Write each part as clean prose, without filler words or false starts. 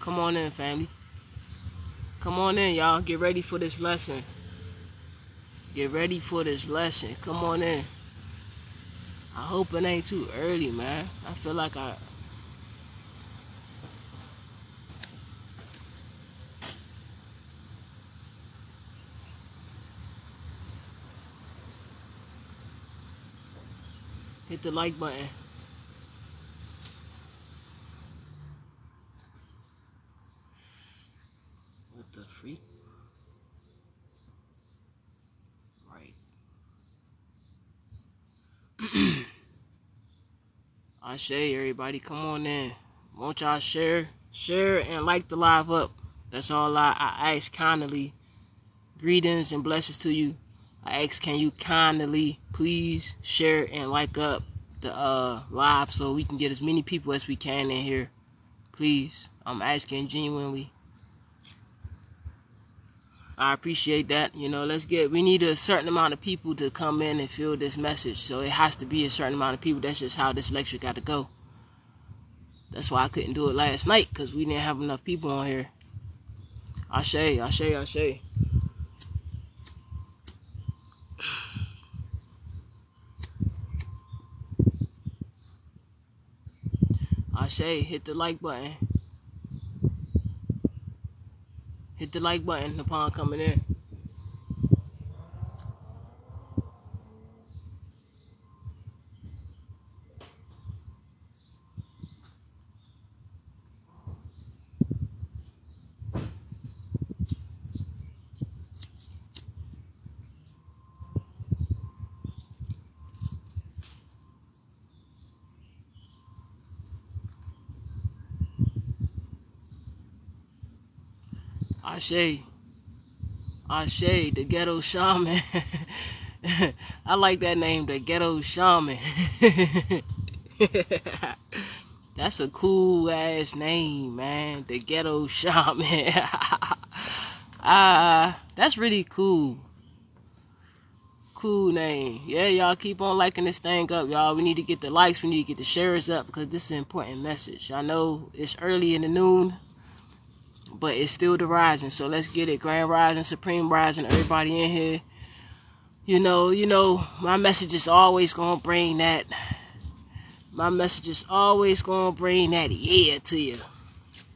Come on in, family. Come on in, y'all. Get ready for this lesson. Get ready for this lesson. Come on in. I hope it ain't too early, man. I feel like hit the like button. What the freak? Right. I share, everybody. Come on in. Won't y'all share and like the live up? That's all I ask kindly. Greetings and blessings to you. I ask, can you kindly please share and like up the live so we can get as many people as we can in here? Please. I'm asking genuinely. I appreciate that. You know, we need a certain amount of people to come in and feel this message. So it has to be a certain amount of people. That's just how this lecture got to go. That's why I couldn't do it last night, because we didn't have enough people on here. Ashe. Ashe, hit the like button. Hit the like button upon coming in. Ashe, the ghetto shaman. I like that name, the ghetto shaman. That's a cool ass name, man. The ghetto shaman. That's really cool. Cool name. Yeah, y'all keep on liking this thing up, y'all. We need to get the likes, we need to get the shares up, because this is an important message. I know it's early in the noon, but it's still the rising. So let's get it. Grand rising, supreme rising, everybody in here. You know, my message is always gonna bring that. My message is always gonna bring that yeah to you.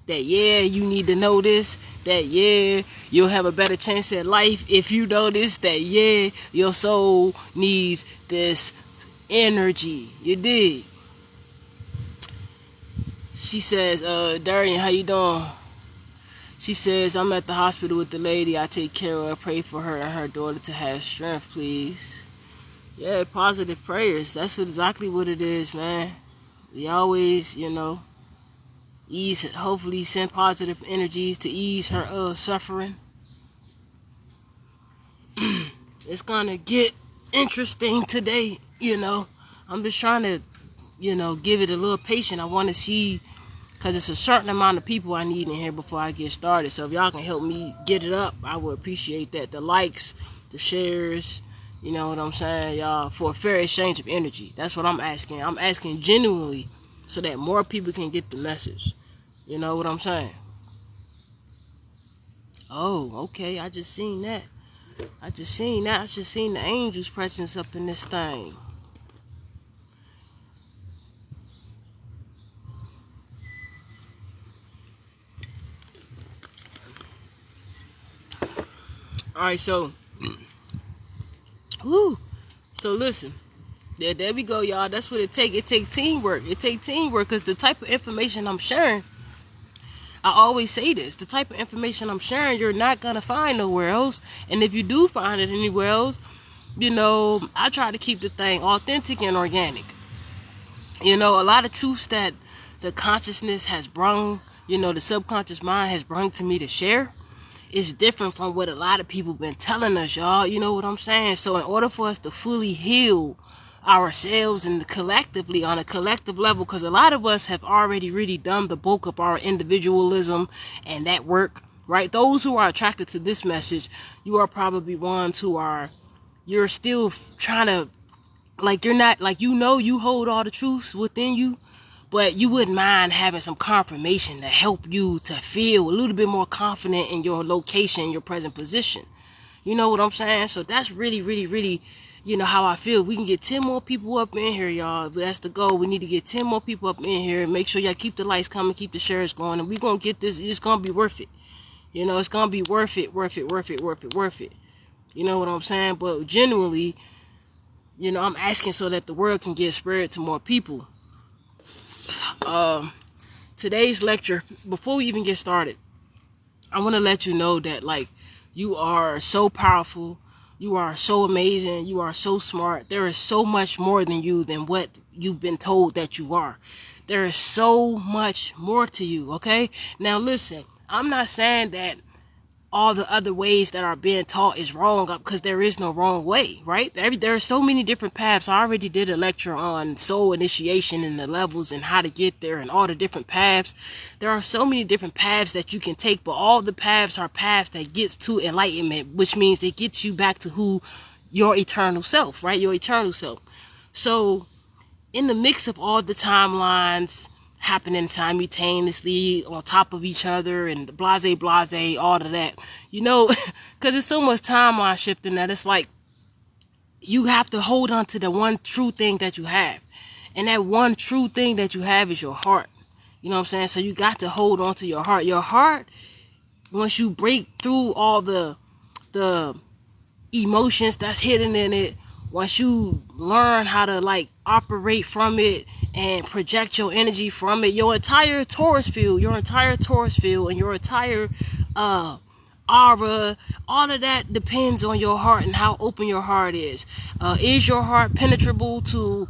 That yeah, you need to know this. That yeah, you'll have a better chance at life if you know this. That yeah, your soul needs this energy. You dig? She says, Darian, how you doing? She says, I'm at the hospital with the lady I take care of. Pray for her and her daughter to have strength, please. Yeah, positive prayers. That's exactly what it is, man. We always, hopefully send positive energies to ease her suffering. It's gonna get interesting today, I'm just trying to, give it a little patience. I want to see, because it's a certain amount of people I need in here before I get started. So if y'all can help me get it up, I would appreciate that. The likes, the shares, you know what I'm saying, y'all, for a fair exchange of energy. That's what I'm asking. I'm asking genuinely so that more people can get the message. You know what I'm saying? Oh, okay. I just seen that. I just seen the angels' presence up in this thing. Alright, so listen. There we go, y'all. That's what it take. It take teamwork. Because the type of information I'm sharing, I always say this, the type of information I'm sharing, you're not going to find nowhere else. And if you do find it anywhere else, I try to keep the thing authentic and organic. A lot of truths that the consciousness has brung, the subconscious mind has brung to me to share, is different from what a lot of people been telling us, y'all. You know what I'm saying? So in order for us to fully heal ourselves and collectively, on a collective level, because a lot of us have already really done the bulk of our individualism and that work, right? Those who are attracted to this message, you are probably ones you're still trying to, like, you're not, like, you hold all the truths within you, but you wouldn't mind having some confirmation to help you to feel a little bit more confident in your location, your present position. You know what I'm saying? So that's really, really, really, how I feel. We can get 10 more people up in here, y'all. That's the goal. We need to get 10 more people up in here. Make sure y'all keep the lights coming, keep the shares going, and we're going to get this. It's going to be worth it. It's going to be worth it. You know what I'm saying? But genuinely, I'm asking so that the word can get spread to more people. Today's lecture, before we even get started, I want to let you know that, like, you are so powerful. You are so amazing. You are so smart. There is so much more than you than what you've been told that you are. There is so much more to you, okay? Now, listen, I'm not saying that all the other ways that are being taught is wrong, because there is no wrong way, right? There are so many different paths. I already did a lecture on soul initiation and the levels and how to get there and all the different paths. There are so many different paths that you can take, but all the paths are paths that gets to enlightenment, which means it gets you back to who your eternal self, right? Your eternal self. So in the mix of all the timelines happening simultaneously on top of each other and blase, all of that, because there's so much timeline shifting that it's like you have to hold on to the one true thing that you have. And that one true thing that you have is your heart. You know what I'm saying? So you got to hold on to your heart. Your heart, once you break through all the emotions that's hidden in it, once you learn how to like operate from it and project your energy from it, your entire Taurus field and your entire aura, all of that depends on your heart and how open your heart is. Is your heart penetrable to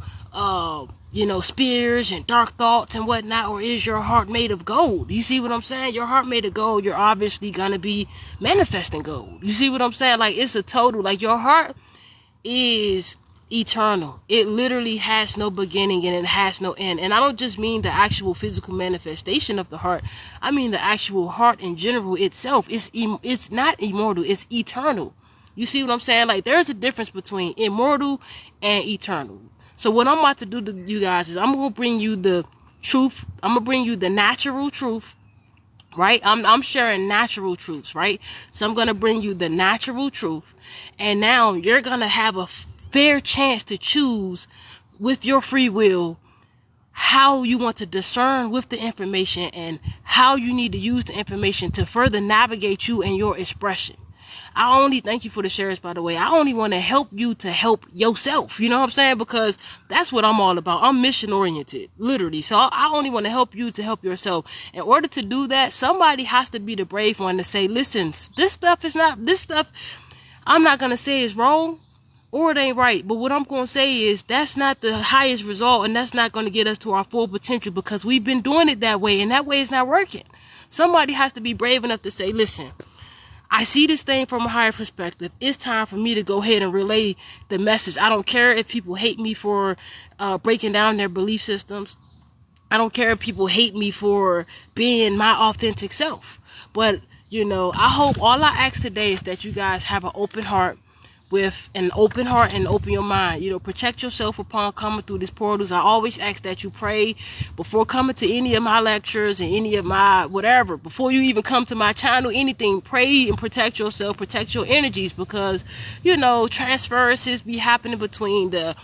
spears and dark thoughts and whatnot, or is your heart made of gold? You see what I'm saying? Your heart made of gold, you're obviously gonna be manifesting gold. You see what I'm saying? Like, it's a total, like, your heart is eternal. It literally has no beginning and it has no end. And I don't just mean the actual physical manifestation of the heart. I mean the actual heart in general itself. It's not immortal, it's eternal. You see what I'm saying? Like, there's a difference between immortal and eternal. So what I'm about to do to you guys is I'm going to bring you the truth. I'm going to bring you the natural truth, right? I'm sharing natural truths, right? So I'm going to bring you the natural truth. And now you're going to have a fair chance to choose with your free will how you want to discern with the information and how you need to use the information to further navigate you and your expression. I only, thank you for the shares, by the way. I only want to help you to help yourself. You know what I'm saying? Because that's what I'm all about. I'm mission oriented, literally. So I only want to help you to help yourself. In order to do that, somebody has to be the brave one to say, listen, this stuff, I'm not going to say is wrong or it ain't right. But what I'm going to say is that's not the highest result, and that's not going to get us to our full potential, because we've been doing it that way, and that way is not working. Somebody has to be brave enough to say, listen, I see this thing from a higher perspective. It's time for me to go ahead and relay the message. I don't care if people hate me for breaking down their belief systems. I don't care if people hate me for being my authentic self. But, I hope, all I ask today is that you guys have an open heart. With an open heart and open your mind. Protect yourself upon coming through these portals. I always ask that you pray before coming to any of my lectures and any of my whatever. Before you even come to my channel, anything, pray and protect yourself, protect your energies, because, transferences be happening between the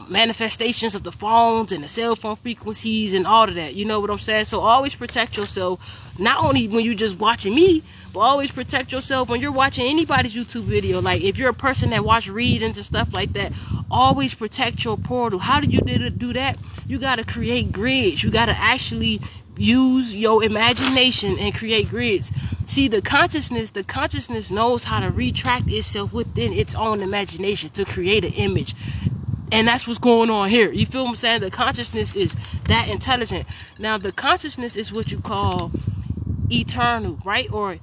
manifestations of the phones and the cell phone frequencies and all of that. You know what I'm saying? So always protect yourself, not only when you're just watching me, but always protect yourself when you're watching anybody's YouTube video. Like, if you're a person that watch readings and stuff like that, always protect your portal. How do you do that? You got to create grids. You got to actually use your imagination and create grids. See, the consciousness knows how to retract itself within its own imagination to create an image. And that's what's going on here. You feel what I'm saying? The consciousness is that intelligent. Now, the consciousness is what you call eternal, right? Or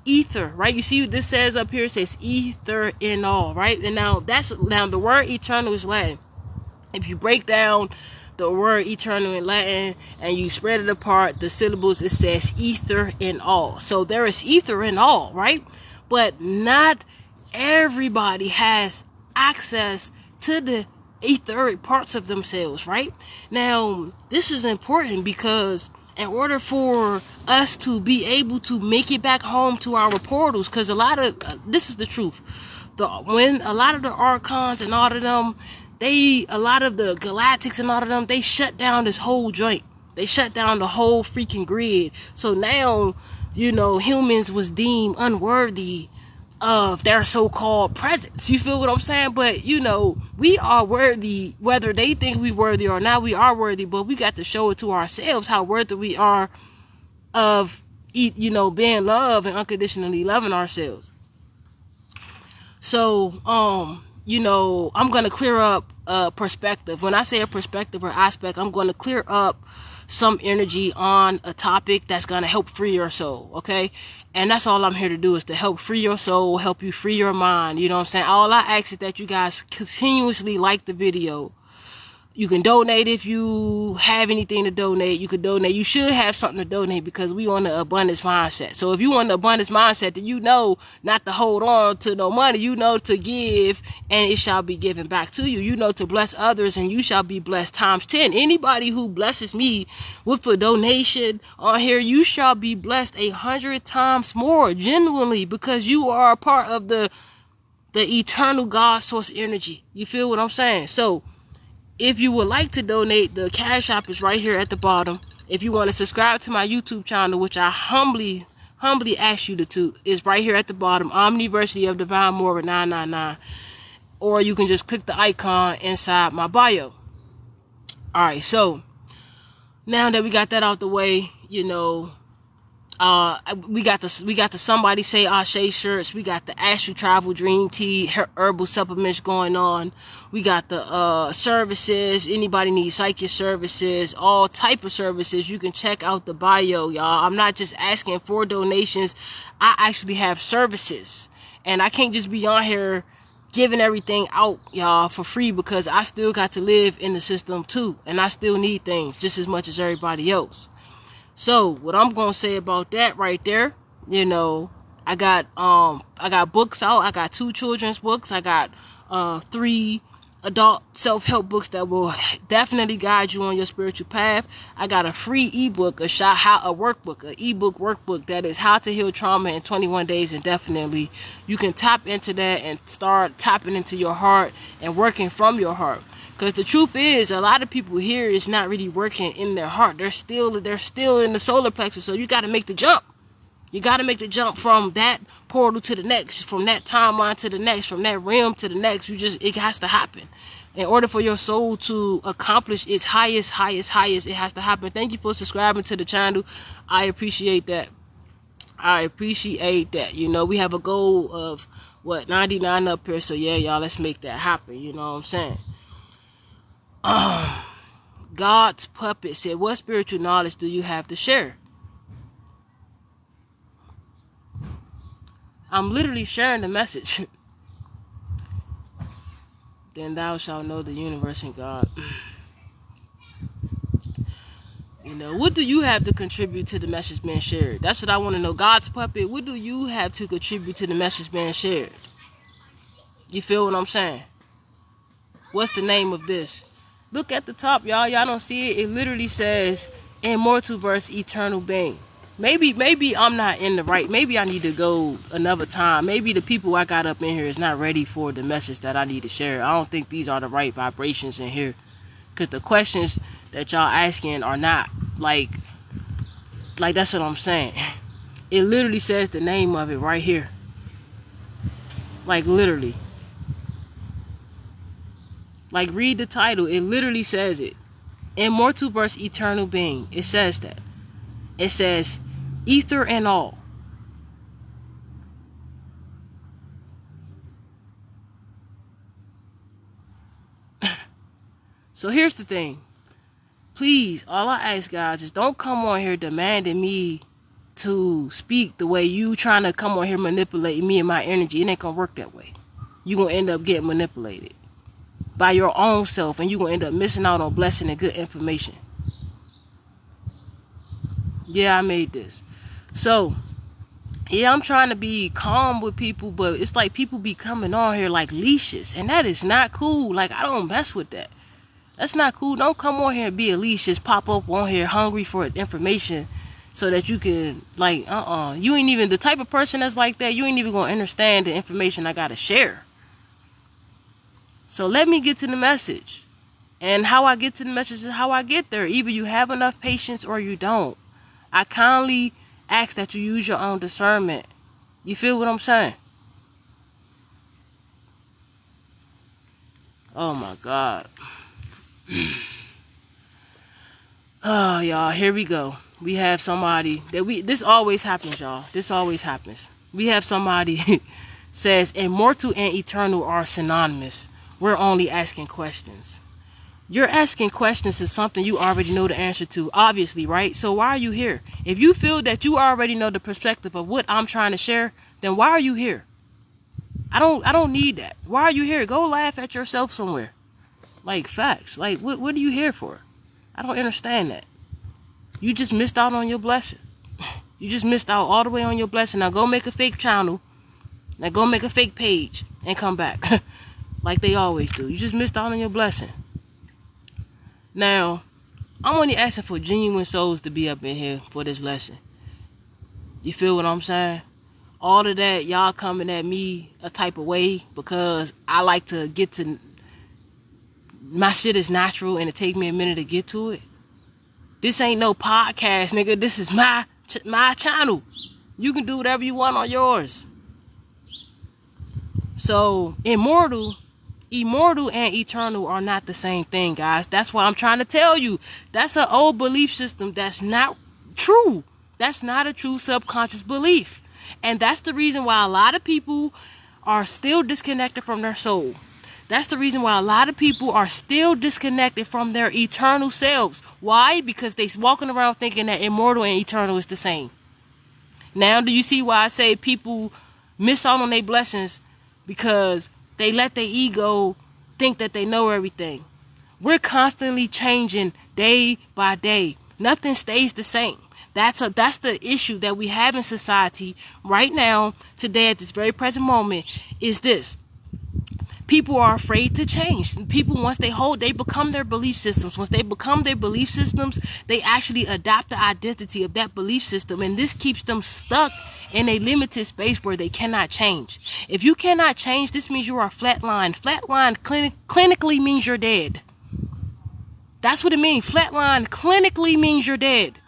ether, right? You see, this says up here, it says ether in all, right? And now the word eternal is Latin. If you break down the word eternal in Latin and you spread it apart, the syllables, it says ether in all. So there is ether in all, right? But not everybody has access to the etheric parts of themselves, right? Now, this is important because in order for us to be able to make it back home to our portals, because this is the truth, when a lot of the archons and all of them, a lot of the galactics and all of them, they shut down this whole joint. They shut down the whole freaking grid. So now, humans was deemed unworthy of their so-called presence. You feel what I'm saying? But we are worthy, whether they think we worthy or not. We are worthy, but we got to show it to ourselves how worthy we are of being loved and unconditionally loving ourselves. So I'm gonna clear up perspective. When I say a perspective or aspect, I'm gonna clear up some energy on a topic that's gonna help free your soul, okay? And that's all I'm here to do, is to help free your soul, help you free your mind. You know what I'm saying? All I ask is that you guys continuously like the video. You can donate if you have anything to donate. You could donate. You should have something to donate because we on the abundance mindset. So if you on the abundance mindset, then not to hold on to no money. To give and it shall be given back to you. To bless others and you shall be blessed times 10. Anybody who blesses me with a donation on here, you shall be blessed 100 times more, genuinely, because you are a part of the eternal God source energy. You feel what I'm saying? So if you would like to donate, the Cash App is right here at the bottom. If you want to subscribe to my YouTube channel, which I humbly ask you to, is right here at the bottom. OmniversiTEA of divinemoira 999. Or you can just click the icon inside my bio. Alright, so now that we got that out the way, we got the Somebody Say Ashe shirts. We got the Astral Travel Dream Tea herbal supplements going on. We got the services. Anybody needs psychic services, all type of services, you can check out the bio, y'all. I'm not just asking for donations. I actually have services, and I can't just be on here giving everything out, y'all, for free, because I still got to live in the system too, and I still need things just as much as everybody else. So what I'm gonna say about that right there, I got books out. I got 2 children's books. I got 3 adult self-help books that will definitely guide you on your spiritual path. I got a free ebook, an ebook workbook that is how to heal trauma in 21 days indefinitely. You can tap into that and start tapping into your heart and working from your heart. Because the truth is, a lot of people here is not really working in their heart. They're still in the solar plexus. So you got to make the jump. You got to make the jump from that portal to the next, from that timeline to the next, from that realm to the next. It has to happen. In order for your soul to accomplish its highest, it has to happen. Thank you for subscribing to the channel. I appreciate that. We have a goal of 99 up here. So yeah, y'all, let's make that happen. You know what I'm saying? God's puppet said, what spiritual knowledge do you have to share? I'm literally sharing the message. Then thou shalt know the universe and God. What do you have to contribute to the message being shared? That's what I want to know. God's puppet, what do you have to contribute to the message being shared? You feel what I'm saying? What's the name of this? Look at the top, y'all. Y'all don't see it. It literally says, in multiverse, eternal being. Maybe I'm not in the right. Maybe I need to go another time. Maybe the people I got up in here is not ready for the message that I need to share. I don't think these are the right vibrations in here. Because the questions that y'all asking are not like that's what I'm saying. It literally says the name of it right here. Like literally. Like read the title. It literally says it. In multiverse, eternal being. It says that. It says ether and all. So here's the thing. Please, all I ask, guys, is don't come on here demanding me to speak the way you trying to come on here manipulating me and my energy. It ain't gonna work that way. You're gonna end up getting manipulated by your own self, and you're gonna end up missing out on blessing and good information. Yeah, I made this. So Yeah, I'm trying to be calm with people, but it's like people be coming on here like leashes, and that is not cool. Like, I don't mess with that. That's not cool. Don't come on here and be a leash. Just pop up on here hungry for information so that you can, like, you ain't even the type of person that's like that. You ain't even gonna understand the information I gotta share. So let me get to the message. And how I get to the message is how I get there. Either you have enough patience or you don't. I kindly ask that you use your own discernment. You feel what I'm saying? Oh my God. Oh, y'all, here we go. We have somebody that this always happens, y'all. This always happens. We have somebody says immortal and eternal are synonymous. We're only asking questions. You're asking questions to something you already know the answer to, obviously, right? So why are you here? If you feel that you already know the perspective of what I'm trying to share, then why are you here? I don't need that. Why are you here? Go laugh at yourself somewhere. Like, facts. Like, what are you here for? I don't understand that. You just missed out on your blessing. You just missed out all the way on your blessing. Now go make a fake channel. Now go make a fake page and come back. Like they always do. You just missed out on your blessing. Now, I'm only asking for genuine souls to be up in here for this lesson. You feel what I'm saying? All of that, y'all coming at me a type of way because I like to get to... My shit is natural and it take me a minute to get to it. This ain't no podcast, nigga. This is my channel. You can do whatever you want on yours. So, immortal and eternal are not the same thing, guys. That's what I'm trying to tell you. That's an old belief system that's not true. That's not a true subconscious belief. And that's the reason why a lot of people are still disconnected from their soul. That's the reason why a lot of people are still disconnected from their eternal selves. Why? Because they walking around thinking that immortal and eternal is the same. Now, do you see why I say people miss out on their blessings? Because they let their ego think that they know everything. We're constantly changing day by day. Nothing stays the same. That's the issue that we have in society right now, today, at this very present moment, is this. People are afraid to change. People, once they become their belief systems. Once they become their belief systems, they actually adopt the identity of that belief system. And this keeps them stuck in a limited space where they cannot change. If you cannot change, this means you are flatline. Flatline clinically means you're dead. That's what it means. Flatline clinically means you're dead.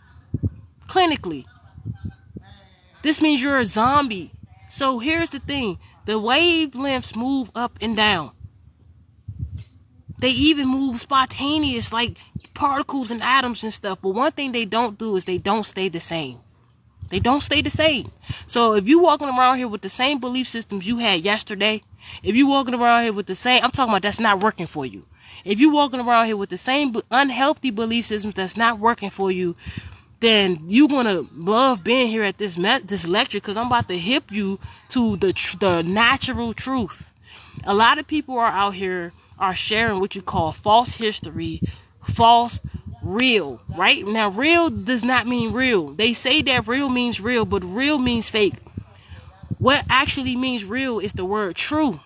Clinically. This means you're a zombie. So here's the thing. The wavelengths move up and down. They even move spontaneous like particles and atoms and stuff. But one thing they don't do is they don't stay the same. They don't stay the same. So if you walking around here with the same belief systems you had yesterday, if you walking around here with the same, I'm talking about that's not working for you. If you walking around here with the same unhealthy belief systems that's not working for you, then you're going to love being here at this lecture because I'm about to hip you to the natural truth. A lot of people are out here are sharing what you call false history, false real, right? Now, real does not mean real. They say that real means real, but real means fake. What actually means real is the word true.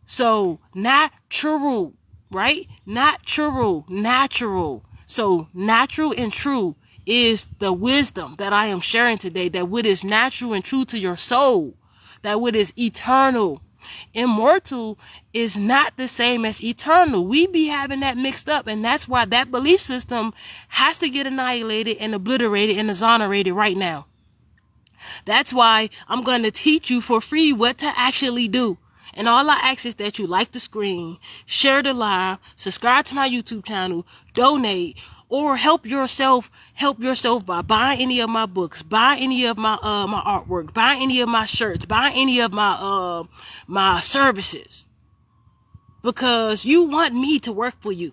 So, natural, right? Natural. So, natural and true is the wisdom that I am sharing today, that what is natural and true to your soul, that what is eternal. Immortal is not the same as eternal. We be having that mixed up, and that's why that belief system has to get annihilated and obliterated and exonerated right now. That's why I'm going to teach you for free what to actually do. And all I ask is that you like the screen, share the live, subscribe to my YouTube channel, donate, or help yourself by buying any of my books, buy any of my my artwork, buy any of my shirts, buy any of my my services. Because you want me to work for you.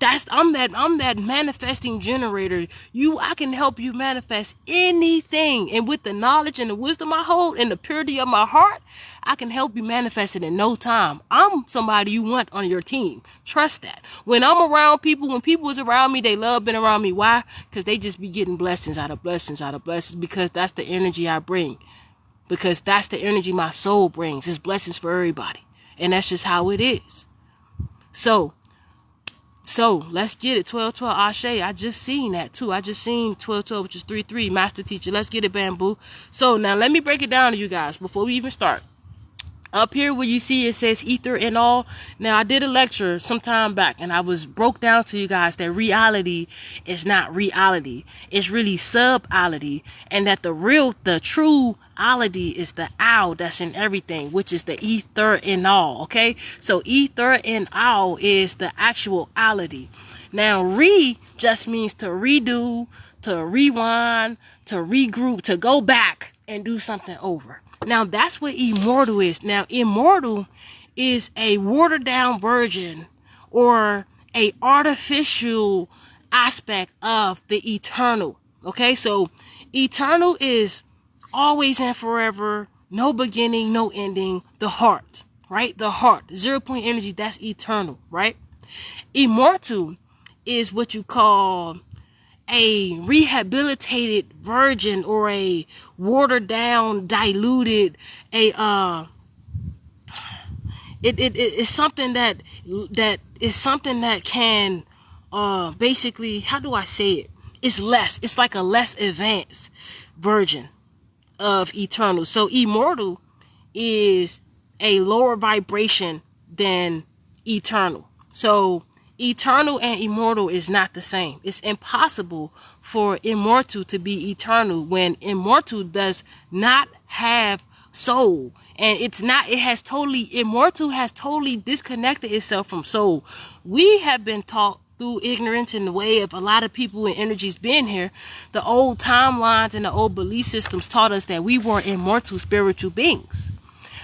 I'm that manifesting generator. I can help you manifest anything. And with the knowledge and the wisdom I hold and the purity of my heart, I can help you manifest it in no time. I'm somebody you want on your team. Trust that. When I'm around people, when people is around me, they love being around me. Why? Because they just be getting blessings out of blessings out of blessings, because that's the energy I bring. Because that's the energy my soul brings. It's blessings for everybody. And that's just how it is. So let's get it. 1212 Ashe. I just seen that too. I just seen 1212, which is 3-3, master teacher. Let's get it, Bamboo. So now let me break it down to you guys before we even start. Up here where you see it says ether and all. Now I did a lecture some time back and I broke down to you guys that reality is not reality. It's really subality, and that the true ality is the owl that's in everything, which is the ether and all. Okay, so ether and all is the actual ality. Now just means to redo, to rewind, to regroup, to go back and do something over. Now that's what immortal is. Now immortal is a watered down version or a artificial aspect of the eternal. Okay, so eternal is always and forever, no beginning, no ending, the heart, right? The heart, 0 point energy, that's eternal, right? Immortal is what you call a rehabilitated version or a watered down, diluted, it's something that is something that can basically, how do I say it? It's like a less advanced version of eternal. So immortal is a lower vibration than eternal. So eternal and immortal is not the same. It's impossible for immortal to be eternal when immortal does not have soul. And immortal has totally disconnected itself from soul. We have been taught through ignorance and the way of a lot of people and energies being here. The old timelines and the old belief systems taught us that we were immortal spiritual beings.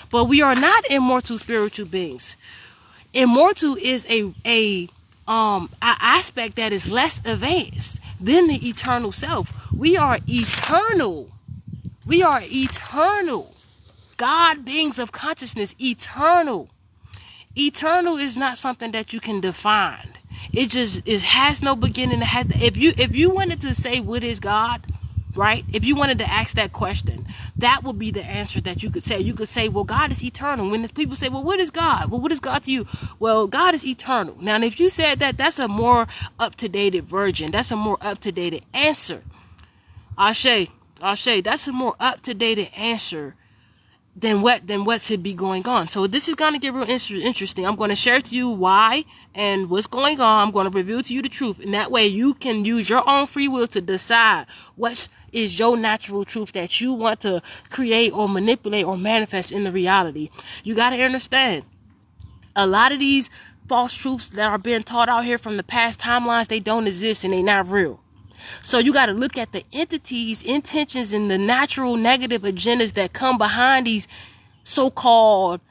But we are not immortal spiritual beings. Immortal is a aspect that is less advanced than the eternal self. We are eternal. We are eternal. God beings of consciousness, eternal. Eternal is not something that you can define. It has no beginning. If you wanted to say what is God, right? If you wanted to ask that question, that would be the answer that you could say. You could say, well, God is eternal. When people say, well, what is God? Well, what is God to you? Well, God is eternal. Now, if you said that, that's a more up-to-date version. That's a more up-to-date answer. Ashe, that's a more up-to-date answer than what should be going on. So this is going to get real interesting. I'm going to share to you why and what's going on. I'm going to reveal to you the truth, and that way you can use your own free will to decide what is your natural truth that you want to create or manipulate or manifest in the reality. You got to understand, a lot of these false truths that are being taught out here from the past timelines, they don't exist and they're not real. So you got to look at the entities, intentions, and the natural negative agendas that come behind these so-called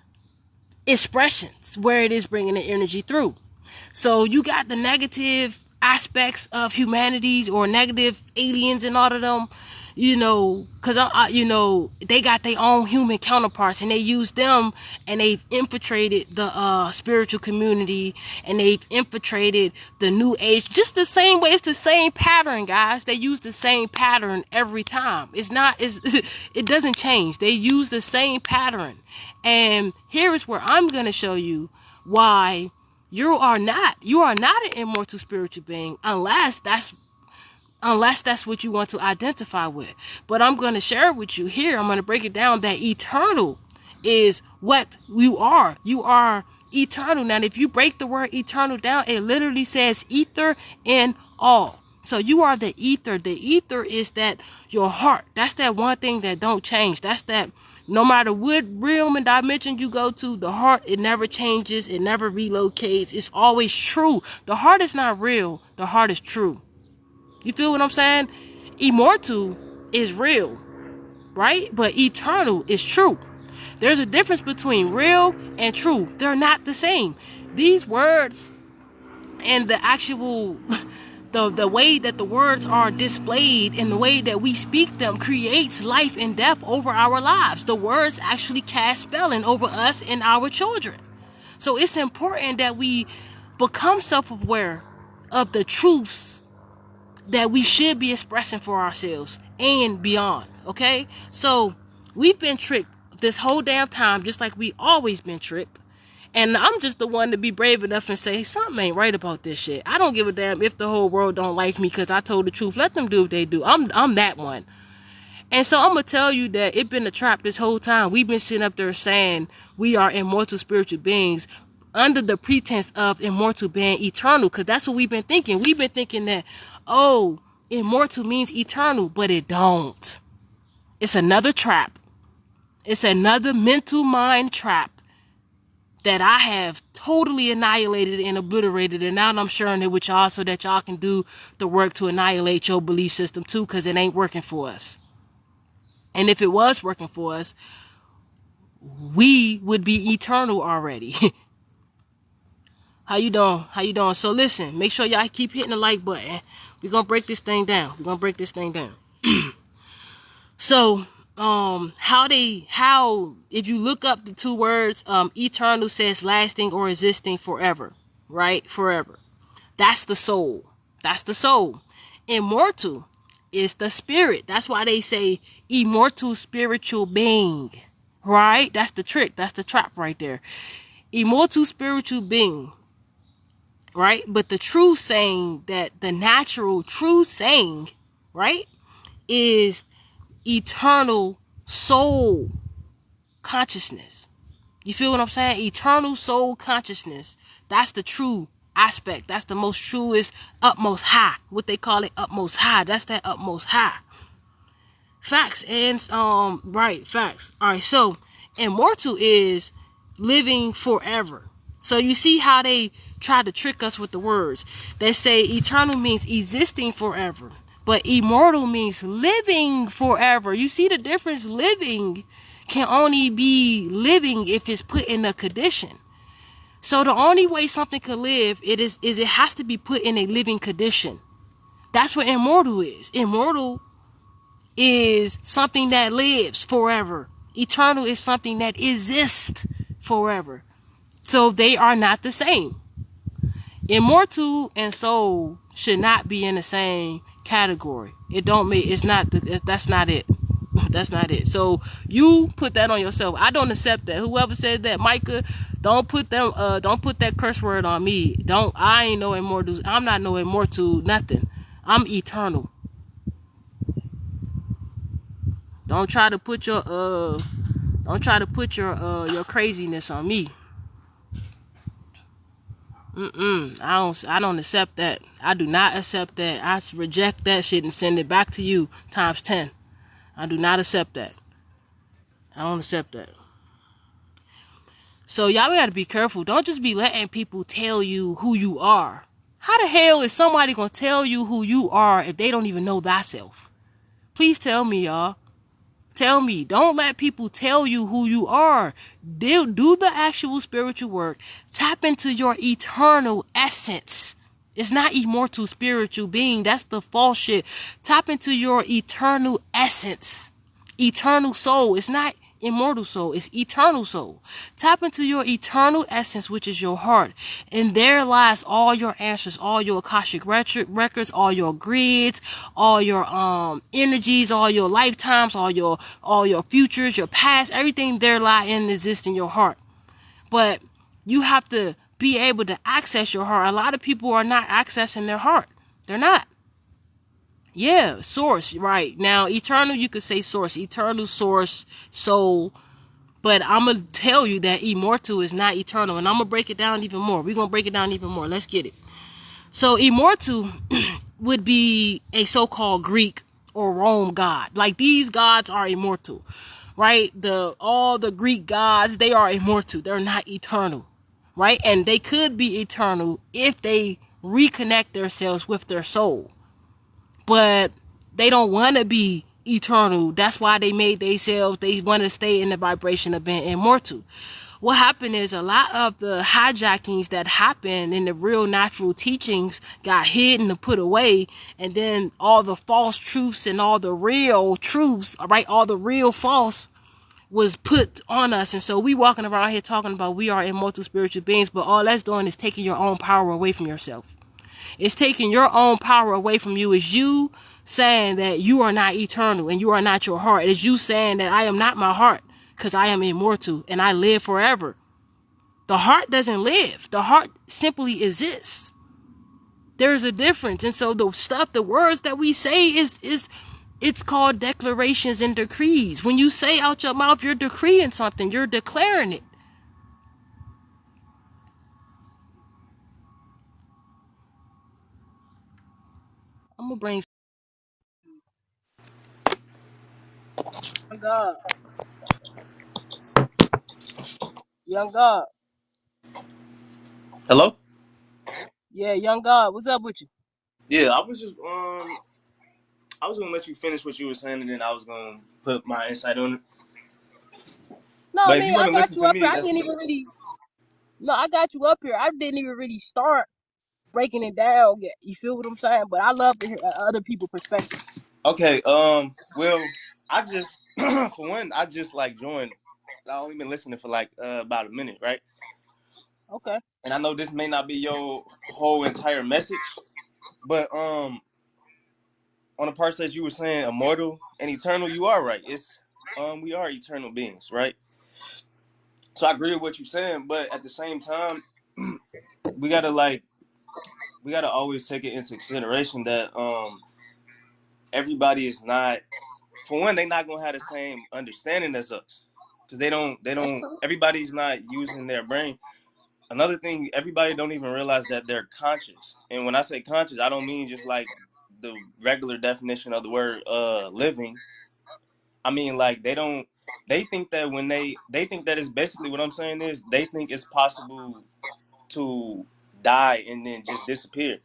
expressions where it is bringing the energy through. So you got the negative aspects of humanities or negative aliens and all of them, because they got their own human counterparts and they use them, and they've infiltrated the spiritual community, and they've infiltrated the new age just the same way. It's the same pattern, guys. They use the same pattern every time. It doesn't change. They use the same pattern. And here is where I'm going to show you why you are not an immortal spiritual being unless that's what you want to identify with. But I'm going to share with you here. I'm going to break it down that eternal is what you are. You are eternal. Now, if you break the word eternal down, it literally says ether and all. So you are the ether. The ether is that your heart. That's that one thing that don't change. That's that no matter what realm and dimension you go to, the heart, it never changes. It never relocates. It's always true. The heart is not real. The heart is true. You feel what I'm saying? Immortal is real, right? But eternal is true. There's a difference between real and true. They're not the same. These words and the actual the way that the words are displayed and the way that we speak them creates life and death over our lives. The words actually cast spelling over us and our children. So it's important that we become self-aware of the truths that we should be expressing for ourselves and beyond. Okay, so we've been tricked this whole damn time, just like we always been tricked. And I'm just the one to be brave enough and say, something ain't right about this shit. I don't give a damn if the whole world don't like me because I told the truth. Let them do what they do. I'm that one. And so I'm going to tell you that it's been a trap this whole time. We've been sitting up there saying we are immortal spiritual beings under the pretense of immortal being eternal, because that's what we've been thinking. We've been thinking that, oh, immortal means eternal, but it don't. It's another trap. It's another mental mind trap that I have totally annihilated and obliterated, and now I'm sharing it with y'all so that y'all can do the work to annihilate your belief system too, because it ain't working for us. And if it was working for us, we would be eternal already. How you doing? How you doing? So listen, make sure y'all keep hitting the like button. We're gonna break this thing down. So how if you look up the two words, eternal says lasting or existing forever, right? Forever. That's the soul. Immortal is the spirit. That's why they say immortal spiritual being, right? That's the trick. That's the trap right there. Immortal spiritual being, right? But the true saying, that the natural true saying, right, is eternal soul consciousness. You feel what I'm saying? Eternal soul consciousness. That's the true aspect. That's the most truest, utmost high. What they call it, utmost high. That's that utmost high. Facts. And right, facts. All right, so immortal is living forever. So you see how they try to trick us with the words. They say eternal means existing forever, but immortal means living forever. You see the difference? Living can only be living if it's put in a condition. So the only way something can live it has to be put in a living condition. That's what immortal is. Immortal is something that lives forever. Eternal is something that exists forever. So they are not the same. Immortal and soul should not be in the same category. That's not it. That's not it. So you put that on yourself. I don't accept that. Whoever said that, Micah, don't put that curse word on me. I ain't no immortal. I'm not no immortal nothing. I'm eternal. Don't try to put your craziness on me. I don't accept that. I do not accept that. I reject that shit and send it back to you times 10. I do not accept that. I don't accept that. So y'all gotta be careful. Don't just be letting people tell you who you are. How the hell is somebody gonna tell you who you are if they don't even know thyself? Please tell me, y'all. Tell me. Don't let people tell you who you are. Do the actual spiritual work. Tap into your eternal essence. It's not immortal spiritual being. That's the false shit. Tap into your eternal essence. Eternal soul. It's not immortal soul. It's eternal soul. Tap into your eternal essence, which is your heart. And there lies all your answers, all your Akashic records, all your grids, all your energies, all your lifetimes, all your futures, your past. Everything there lie and exists in your heart. But you have to be able to access your heart. A lot of people are not accessing their heart. They're not. Yeah, source, right. Now, eternal, you could say source, eternal source, soul. But I'm going to tell you that immortal is not eternal. And I'm going to break it down even more. We're going to break it down even more. Let's get it. So immortal would be a so-called Greek or Rome god. Like these gods are immortal, right? All the Greek gods, they are immortal. They're not eternal, right? And they could be eternal if they reconnect themselves with their soul. But they don't want to be eternal. That's why they made themselves. They want to stay in the vibration of being immortal. what happened is a lot of the hijackings that happened in the real natural teachings got hidden and put away, and then all the false truths and all the real truths, right, all the real false was put on us. And so we walking around here talking about we are immortal spiritual beings, but all that's doing is taking your own power away from yourself. It's taking your own power away from you. It's you saying that you are not eternal and you are not your heart. It's you saying that I am not my heart because I am immortal and I live forever. The heart doesn't live. The heart simply exists. There's a difference. And so the stuff, the words that we say is it's called declarations and decrees. When you say out your mouth, you're decreeing something. You're declaring it. I'm gonna bring young God. Young God. Hello? Yeah, young God. What's up with you? Yeah, I was gonna let you finish what you were saying and then I was gonna put my insight on it. No, I But if mean you I wanna got listen you to up here. me, I that's didn't cool. even really. No, I got you up here. I didn't even really start breaking it down yet. You feel what I'm saying? But I love to hear other people's perspectives. Okay, well, I just for one, I just like joined. I only been listening for like about a minute, right? Okay. And I know this may not be your whole entire message, but on the parts that you were saying immortal and eternal, you are right. It's we are eternal beings, right? So I agree with what you're saying, but at the same time, we gotta like we gotta always take it into consideration that everybody is not, for one, they not gonna have the same understanding as us because That's true. everybody's not using their brain. Another thing, everybody don't even realize that they're conscious, and when I say conscious, I don't mean just like the regular definition of the word living. I mean like they think that when they think that it's basically what I'm saying is they think it's possible to die and then just disappear.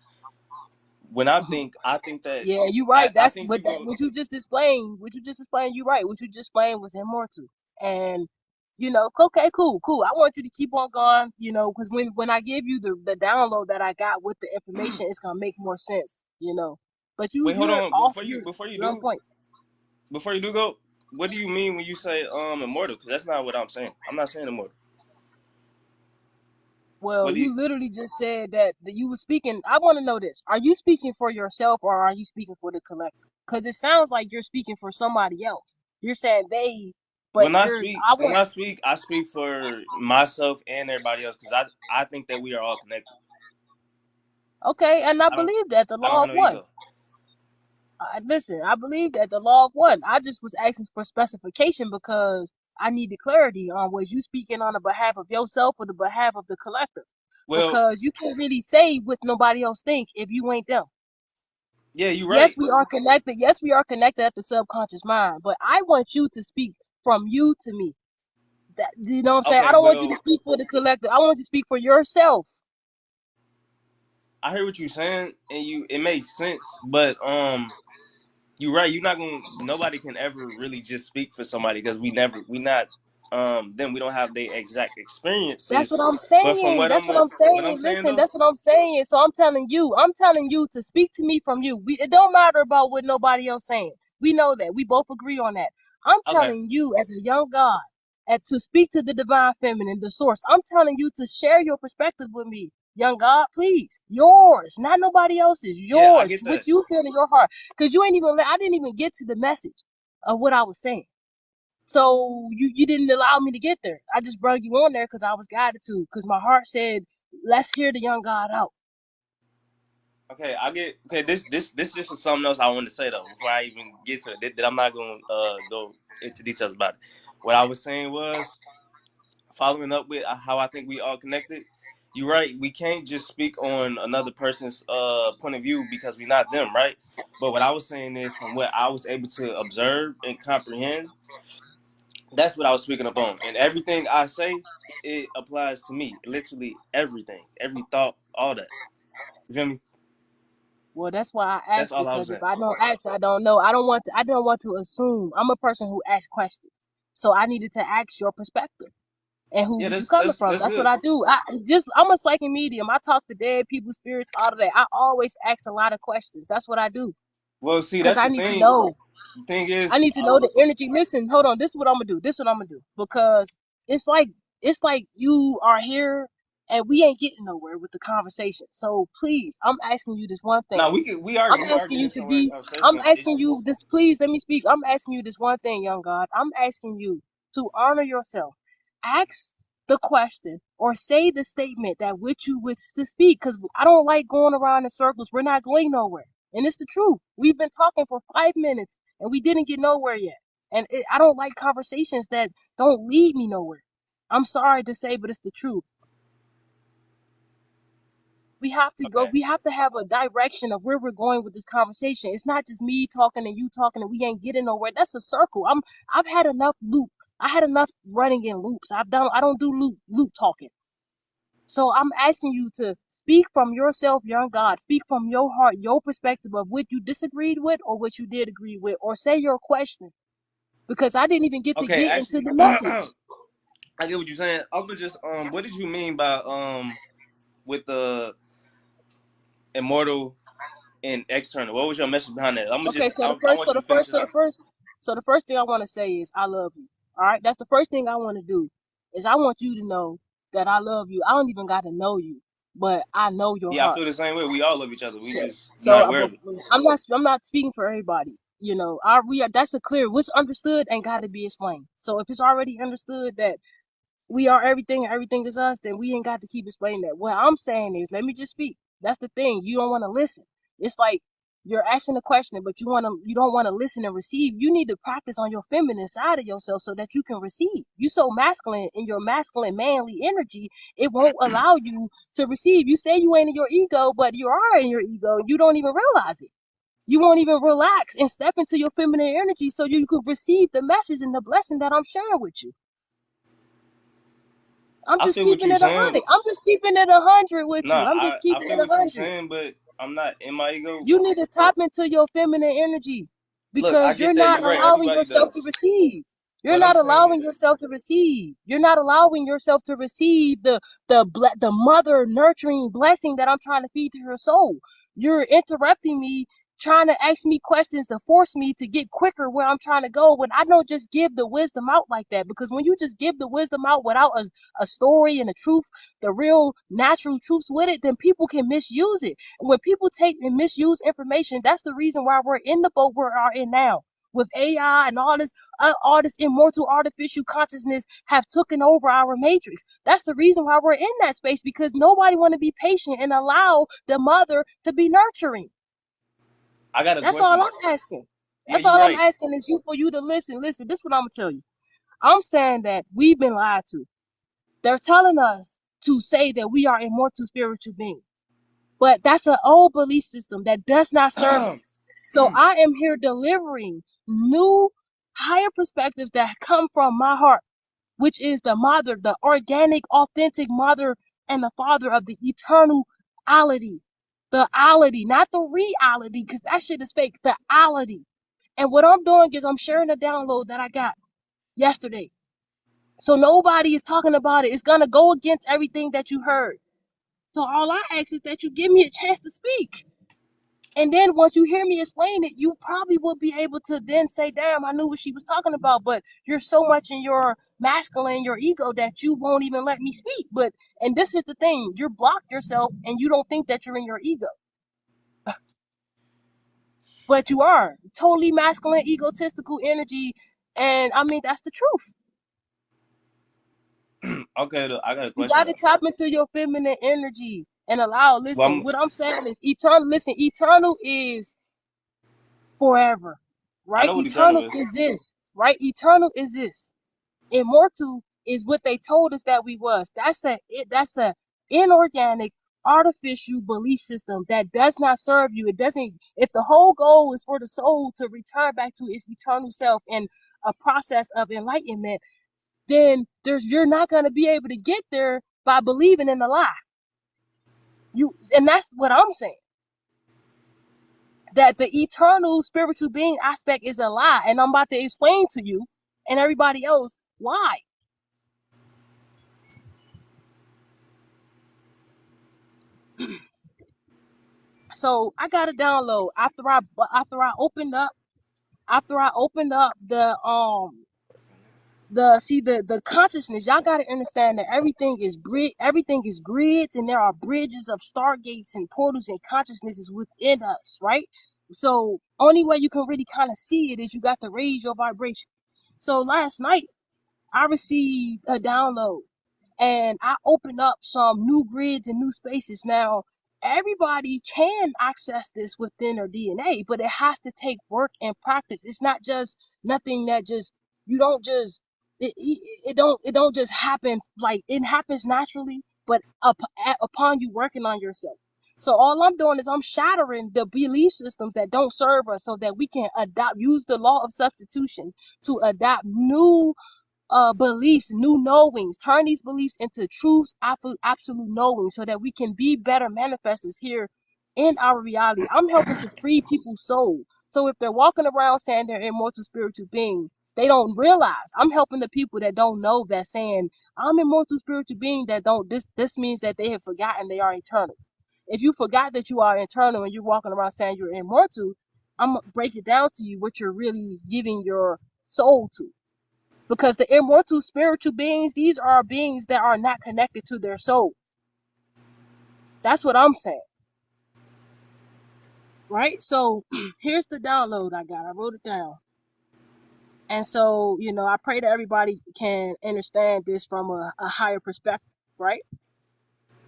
When I think that Yeah, you right. I That's think what you that will. what you just explained. What you just explained, you right. What you just explained was immortal. And okay, cool, cool. I want you to keep on going, because when I give you the download that I got with the information, it's gonna make more sense. But Wait, hold you're on. also you're on point. Before you do go, what do you mean when you say immortal? Because that's not what I'm saying. I'm not saying immortal. Well, What do you? you literally just said that you were speaking. I want to know this. Are you speaking for yourself or are you speaking for the collective? Because it sounds like you're speaking for somebody else. You're saying they, but I When want, I speak for myself and everybody else because I think that we are all connected. okay, and I I don't believe that the I don't law have of no one. ego. Listen, I believe that the law of one. I just was asking for specification because I needed clarity on was you speaking on the behalf of yourself or the behalf of the collective. Well, Because you can't really say what nobody else think if you ain't them. yeah, you're Yes, right. we are connected. Yes, we are connected at the subconscious mind. But I want you to speak from you to me. That you know what I'm saying? I Okay, don't want you to well, speak for the collective. I want you to speak for yourself. I hear what you're saying, and it makes sense, but you're right. You're not gonna. Nobody can ever really just speak for somebody because we not. Then we don't have the exact That's experiences. what I'm But from saying. That's what I'm what I'm saying. saying Listen, though. that's what I'm saying. So I'm telling you. I'm telling you to speak to me from you. It don't matter about what nobody else saying. We know that. We both agree on that. I'm Okay. telling you as a young God and to speak to the divine feminine, the source. I'm telling you to share your perspective with me. Young God, please. Yours, not nobody else's. Yeah, I Yours. get What that. you feel in your heart. Because I didn't even get to the message of what I was saying. So you didn't allow me to get there. I just brought you on there because I was guided to. Because my heart said, "Let's hear the young God out." Okay, I get. Okay, this just something else I wanted to say though before I even get to it. That I'm not gonna go into details about it. What I was saying was following up with how I think we all connected. You're right. We can't just speak on another person's point of view because we're not them, right? But what I was saying is from what I was able to observe and comprehend, that's what I was speaking up on. And everything I say, it applies to me. Literally everything, every thought, all that. You feel me? Well, that's why I That's asked all I was because saying. if I don't ask, I don't know. I don't want to. I don't want to assume. I'm a person who asks questions, so I needed to ask your perspective. and Yeah, who's you coming from. that's That's what good. I do. I'm a psychic medium. I talk to dead people, spirits, all of that. I always ask a lot of questions. That's what I do Well, see, because that's I the need to thing. know. The thing I is, need to know the energy. Listen, hold on. This is what I'm gonna do. This is what I'm gonna do because it's like it's like you are here and we ain't getting nowhere with the conversation. So please, I'm asking you this one thing. now we are I'm getting somewhere in the asking you to conversation. be. I'm It's asking just you this. Please let me speak. I'm asking you this one thing, young God. I'm asking you to honor yourself. Ask the question or say the statement that which you wish to speak. Because I don't like going around in circles. We're not going nowhere. And it's the truth. We've been talking for 5 minutes and we didn't get nowhere yet. I don't like conversations that don't lead me nowhere. I'm sorry to say, but it's the truth. We have to go, okay. we have to have a direction of where we're going with this conversation. It's not just me talking and you talking and we ain't getting nowhere. That's a circle. I've had enough loop. I had enough running in loops. I don't do loop talking. So I'm asking you to speak from yourself, young God. Speak from your heart, your perspective of what you disagreed with or what you did agree with, or say your question. Because I didn't even get to Okay, get into actually, the message. I get what you're saying. I'm gonna just what did you mean by with the immortal and external? What was your message behind that? Okay, I want you to finish it up. so the first thing I want to say is I love you. All right, that's the first thing I want to do is I want you to know that I love you. I don't even got to know you, but I know your Yeah, I heart. feel the same way. We all love each other. We So, just so not I- aware but of it. I'm not speaking for everybody. You know, we are. That's a clear. What's understood ain't got to be explained. So if it's already understood that we are everything and everything is us, then we ain't got to keep explaining that. What I'm saying is, let me just speak. That's the thing. You don't want to listen. It's like you're asking a question, but you don't want to listen and receive. You need to practice on your feminine side of yourself so that you can receive. You so masculine in your masculine manly energy, it won't allow you to receive. You say you ain't in your ego, but you are in your ego. You don't even realize it. You won't even relax and step into your feminine energy so you can receive the message and the blessing that I'm sharing with you. I'm I just feel what keeping you're it a saying. hundred. I'm just keeping it 100 with you. Nah, I'm just I keeping it feel a what you're hundred. saying, but I'm not in my ego. You need to tap into your feminine energy Look, I because you're get that. not You're right. allowing Everybody yourself to does. receive. You're But I'm not saying, allowing yourself to receive. You're not allowing yourself to receive the mother nurturing blessing that I'm trying to feed to your soul. You're interrupting me, trying to ask me questions to force me to get quicker where I'm trying to go when I don't just give the wisdom out like that. Because when you just give the wisdom out without a story and a truth, the real natural truths with it, then people can misuse it. When people take and misuse information, that's the reason why we're in the boat we are in now. With AI and all this immortal artificial consciousness have taken over our matrix. That's the reason why we're in that space because nobody want to be patient and allow the mother to be nurturing. I got a That's all question. I'm asking. Yeah, That's you're all I'm right. asking is you for you to listen. Listen, this is what I'm gonna tell you. I'm saying that we've been lied to. They're telling us to say that we are immortal spiritual beings. But that's an old belief system that does not serve us. So I am here delivering new, higher perspectives that come from my heart, which is the mother, the organic, authentic mother and the father of the eternality. The ality, not the reality, because that shit is fake. The ality. And what I'm doing is I'm sharing a download that I got yesterday. So nobody is talking about it. It's gonna go against everything that you heard. So all I ask is that you give me a chance to speak. And then once you hear me explain it, you probably will be able to then say, damn, I knew what she was talking about. But you're so much in your masculine, your ego, that you won't even let me speak. And this is the thing, you block yourself and you don't think that you're in your ego. But you are totally masculine, egotistical energy. And I mean, that's the truth. Okay, I got a You question got to though. tap into your feminine energy and allow, Well, listen, what I'm saying is eternal. Listen, eternal is forever, I right? know what eternal Eternal is. exists, right? Eternal exists. Immortal is what they told us that we was. That's a inorganic, artificial belief system that does not serve you. It doesn't. If the whole goal is for the soul to return back to its eternal self and a process of enlightenment, then you're not going to be able to get there by believing in a lie. And that's what I'm saying, that the eternal spiritual being aspect is a lie. And I'm about to explain to you and everybody else why. So I got a download after I opened up the consciousness. Y'all got to understand that everything is grids, and there are bridges of stargates and portals and consciousnesses within us, right? So only way you can really kind of see it is you got to raise your vibration. So last night I received a download, and I opened up some new grids and new spaces. Now, everybody can access this within their DNA, but it has to take work and practice. It's not just nothing that just you don't just it don't just happen. Like, it happens naturally, but upon you working on yourself. So all I'm doing is I'm shattering the belief systems that don't serve us, so that we can use the law of substitution to adopt new beliefs, new knowings, turn these beliefs into truths, absolute knowing, so that we can be better manifestors here in our reality. I'm helping to free people's soul. So if they're walking around saying they're immortal spiritual being, they don't realize I'm helping the people that don't know, that saying I'm immortal spiritual being, that don't this means that they have forgotten they are eternal. If you forgot that you are eternal and you're walking around saying you're immortal, I'm gonna break it down to you what you're really giving your soul to. Because the immortal spiritual beings, these are beings that are not connected to their soul. That's what I'm saying. Right? So here's the download I got. I wrote it down. And so, I pray that everybody can understand this from a higher perspective, right?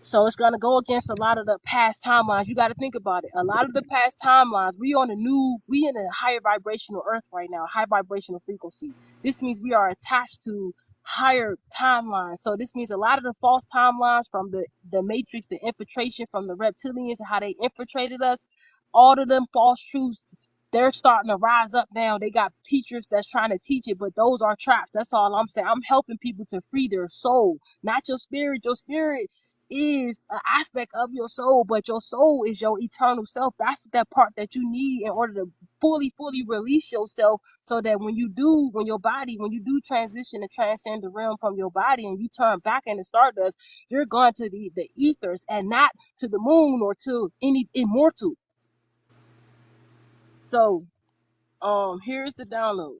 So it's gonna go against a lot of the past timelines. You got to think about it. A lot of the past timelines, we in a higher vibrational earth right now, high vibrational frequency. This means we are attached to higher timelines. So this means a lot of the false timelines from the matrix, the infiltration from the reptilians and how they infiltrated us, all of them false truths, they're starting to rise up now. They got teachers that's trying to teach it, but those are traps. That's all I'm saying. I'm helping people to free their soul, not your spirit. Your spirit is an aspect of your soul, but your soul is your eternal self. That's that part that you need in order to fully release yourself, so that when you do transition and transcend the realm from your body, and you turn back into stardust, you're going to the ethers and not to the moon or to any immortal. So here's the download.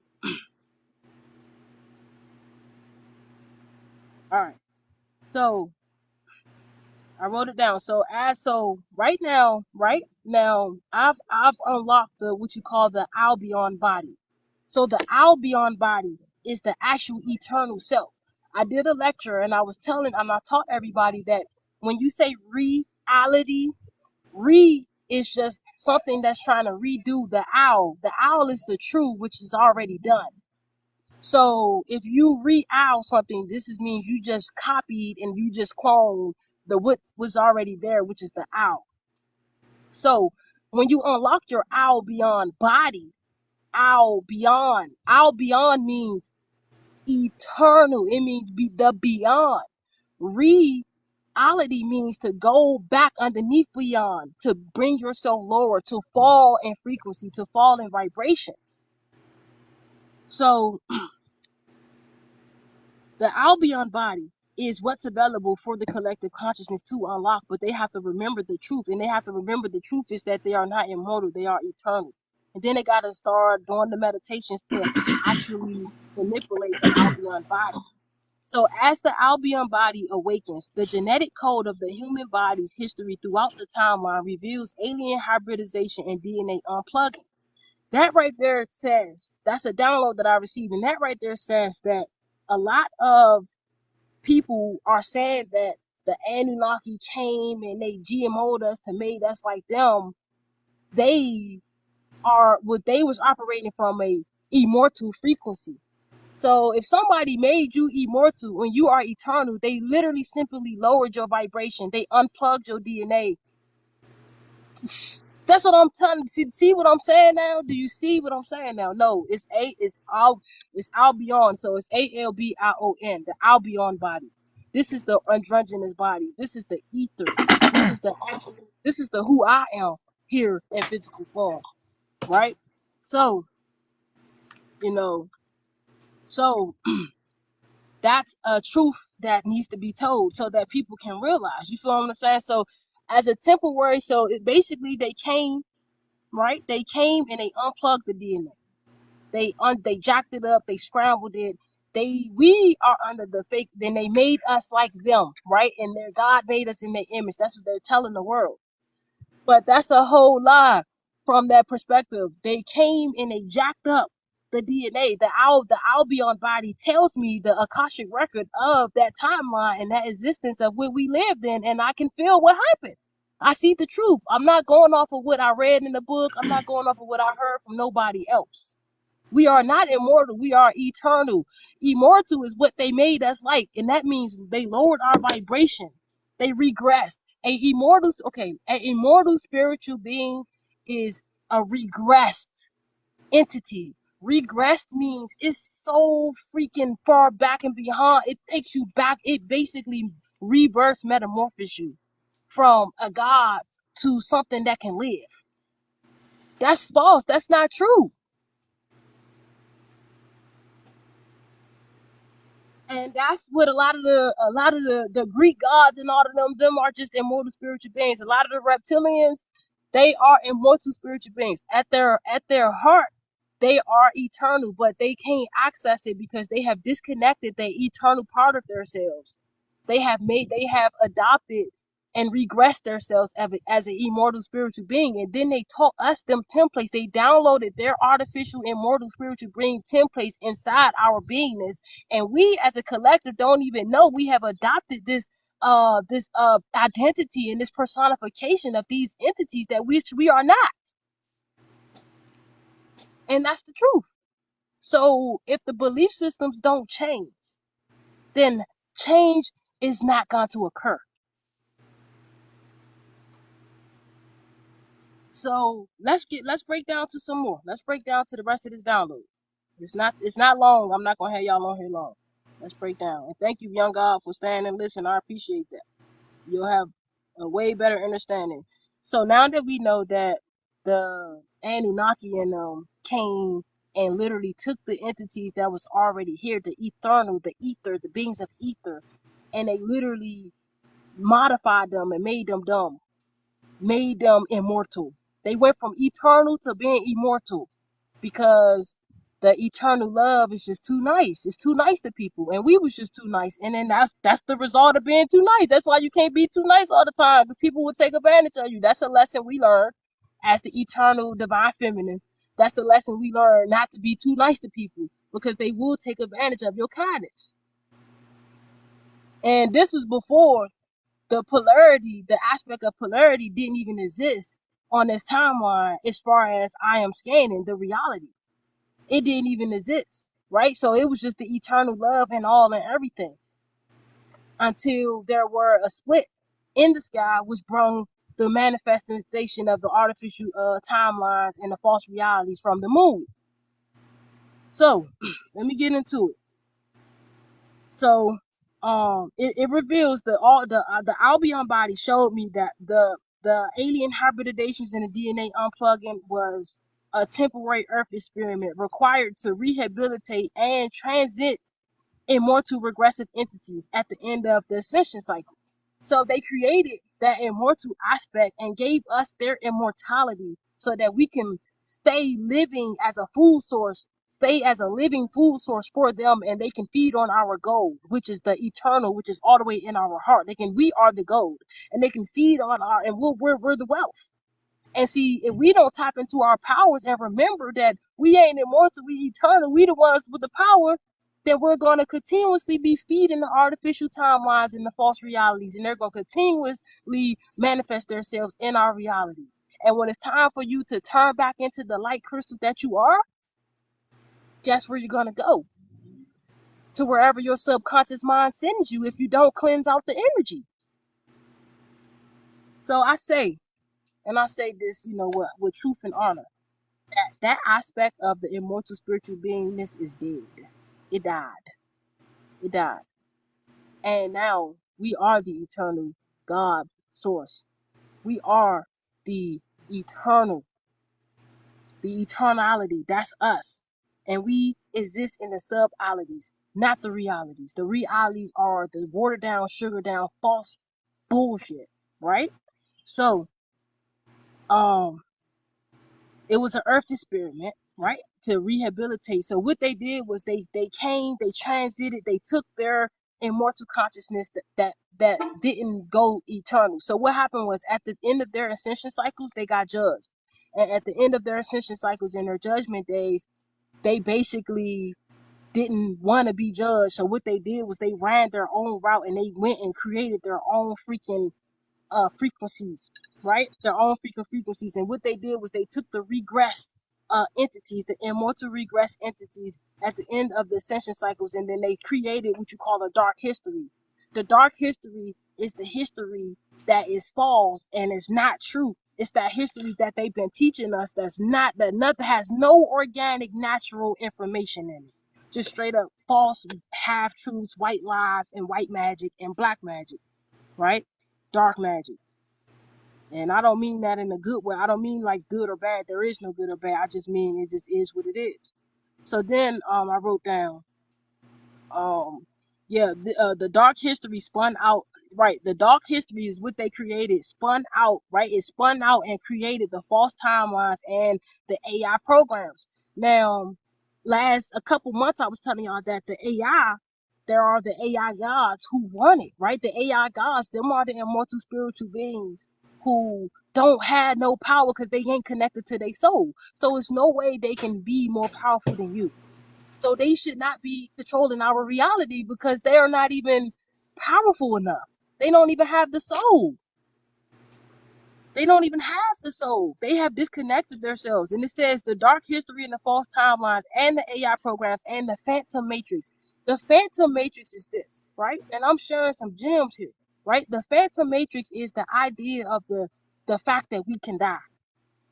All right, so I wrote it down. So right now, I've unlocked the what you call the Albion body. So the Albion body is the actual eternal self. I did a lecture, and I taught everybody that when you say reality, is just something that's trying to redo the owl. The owl is the true, which is already done. So if you re-owl something, means you just copied and you just cloned the what was already there, which is the owl. So when you unlock your owl beyond body, owl beyond means eternal. It means the beyond. Reality means to go back underneath beyond, to bring yourself lower, to fall in frequency, to fall in vibration. So the Albion body is what's available for the collective consciousness to unlock, but they have to remember the truth. And they have to remember the truth is that they are not immortal, they are eternal. And then they got to start doing the meditations to actually manipulate the Albion body. So as the Albion body awakens, the genetic code of the human body's history throughout the timeline reveals alien hybridization and DNA unplugging. That right there says, that's a download that I received, and that right there says that a lot of people are saying that the Anunnaki came and they GMO'd us to made us like them. They they was operating from a immortal frequency. So if somebody made you immortal when you are eternal, they literally simply lowered your vibration. They unplugged your DNA. That's what I'm telling you. See what I'm saying now? Do you see what I'm saying now? No, it's Albion. So it's Albion, the Albion body. This is the androgynous body. This is the ether. This is the who I am here in physical form. Right? So, you know, so that's a truth that needs to be told so that people can realize. You feel what I'm saying? So as a temporary. So it basically they came, right? They came and they unplugged the DNA. They jacked it up, they scrambled it. We are under the fake. Then they made us like them, right? And their God made us in their image. That's what they're telling the world. But that's a whole lie from that perspective. They came and they jacked up the DNA. The Albion body tells me the Akashic record of that timeline and that existence of where we lived in, and I can feel what happened. I see the truth. I'm not going off of what I read in the book. I'm not going off of what I heard from nobody else. We are not immortal. We are eternal. Immortal is what they made us like, and that means they lowered our vibration. They regressed. An immortal spiritual being is a regressed entity. Regressed means it's so freaking far back and beyond. It takes you back. It basically rebirths, metamorphoses you from a god to something that can live. That's false. That's not true. And that's what a lot of the Greek gods and all of them are just immortal spiritual beings. A lot of the reptilians, they are immortal spiritual beings. At their heart, they are eternal, but they can't access it because they have disconnected the eternal part of themselves. They have adopted and regressed themselves as an immortal spiritual being, and then they taught us them templates. They downloaded their artificial immortal spiritual being templates inside our beingness, and we as a collective don't even know we have adopted this identity and this personification of these entities that we are not. And that's the truth. So if the belief systems don't change, then change is not going to occur. So let's break down to some more. Let's break down to the rest of this download. It's not long. I'm not gonna have y'all on here long. Let's break down. And thank you, young God, for staying and listening. I appreciate that. You'll have a way better understanding. So now that we know that the Anunnaki and came and literally took the entities that was already here, the eternal, the ether, the beings of ether, and they literally modified them and made them dumb, made them immortal. They went from eternal to being immortal because the eternal love is just too nice. It's too nice to people, and we was just too nice. And then that's the result of being too nice. That's why you can't be too nice all the time, because people will take advantage of you. That's a lesson we learned as the eternal divine feminine. That's the lesson we learn, not to be too nice to people, because they will take advantage of your kindness. And this was before the polarity, the aspect of polarity didn't even exist on this timeline as far as I am scanning the reality. It didn't even exist, right? So it was just the eternal love and all and everything until there were a split in the sky, which brought the manifestation of the artificial timelines and the false realities from the moon. So let me get into it. So it reveals the Albion body showed me that the alien hybridizations in the DNA unplugging was a temporary Earth experiment required to rehabilitate and transit immortal regressive entities at the end of the ascension cycle. So they created that immortal aspect and gave us their immortality so that we can stay living as a food source, stay as a living food source for them, and they can feed on our gold, which is the eternal, which is all the way in our heart. We are the gold, and they can feed on and we're the wealth. And see, if we don't tap into our powers and remember that we ain't immortal, we eternal, we the ones with the power, then we're going to continuously be feeding the artificial timelines and the false realities, and they're going to continuously manifest themselves in our realities. And when it's time for you to turn back into the light crystal that you are, guess where you're going to go? To wherever your subconscious mind sends you if you don't cleanse out the energy. So I say this, with truth and honor. That aspect of the immortal spiritual beingness is dead. It died. It died. And now we are the eternal God source. We are the eternal, the eternality. That's us. And we exist in the subalities, not the realities. The realities are the watered down, sugar down, false bullshit, right? So, it was an earth experiment, right? To rehabilitate. So what they did was they came, they transited, they took their immortal consciousness that didn't go eternal. So what happened was at the end of their ascension cycles, they got judged. And at the end of their ascension cycles and their judgment days, they basically didn't want to be judged. So what they did was they ran their own route and they went and created their own freaking frequencies, right? Their own frequencies. And what they did was they took the regressed entities, the immortal regressed entities at the end of the ascension cycles, and then they created what you call a dark history. The dark history is the history that is false and is not true. It's that history that they've been teaching us that nothing has no organic natural information in it. Just straight up false half truths, white lies, and white magic and black magic, right? Dark magic. And I don't mean that in a good way. I don't mean like good or bad. There is no good or bad. I just mean it just is what it is. So then I wrote down um yeah, the dark history spun out, right? The dark history is what they created, spun out, right? It spun out and created the false timelines and the AI programs. Now, last a couple months I was telling y'all that the AI, there are the AI gods who run it, right? The AI gods, them are the immortal spiritual beings who don't have no power because they ain't connected to their soul. So it's no way they can be more powerful than you. So they should not be controlling our reality because they are not even powerful enough. They don't even have the soul. They don't even have the soul. They have disconnected themselves. And it says the dark history and the false timelines and the AI programs and the phantom matrix. The phantom matrix is this, right? And I'm sharing some gems here, right? The phantom matrix is the idea of the fact that we can die.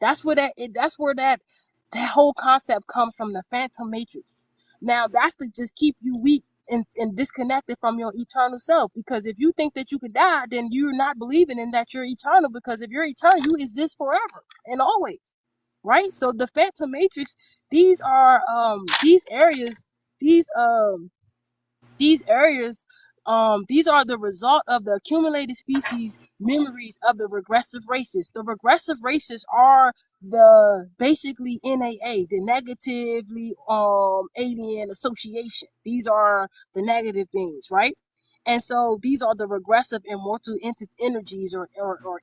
That's where that whole concept comes from, the phantom matrix. Now that's to just keep you weak and disconnected from your eternal self. Because if you think that you could die, then you're not believing in that you're eternal. Because if you're eternal, you exist forever and always. Right? So the phantom matrix, these are these areas, these these areas, these are the result of the accumulated species memories of the regressive races. The regressive races are the basically NAA, the negatively alien association. These are the negative beings, right? And so these are the regressive immortal energies or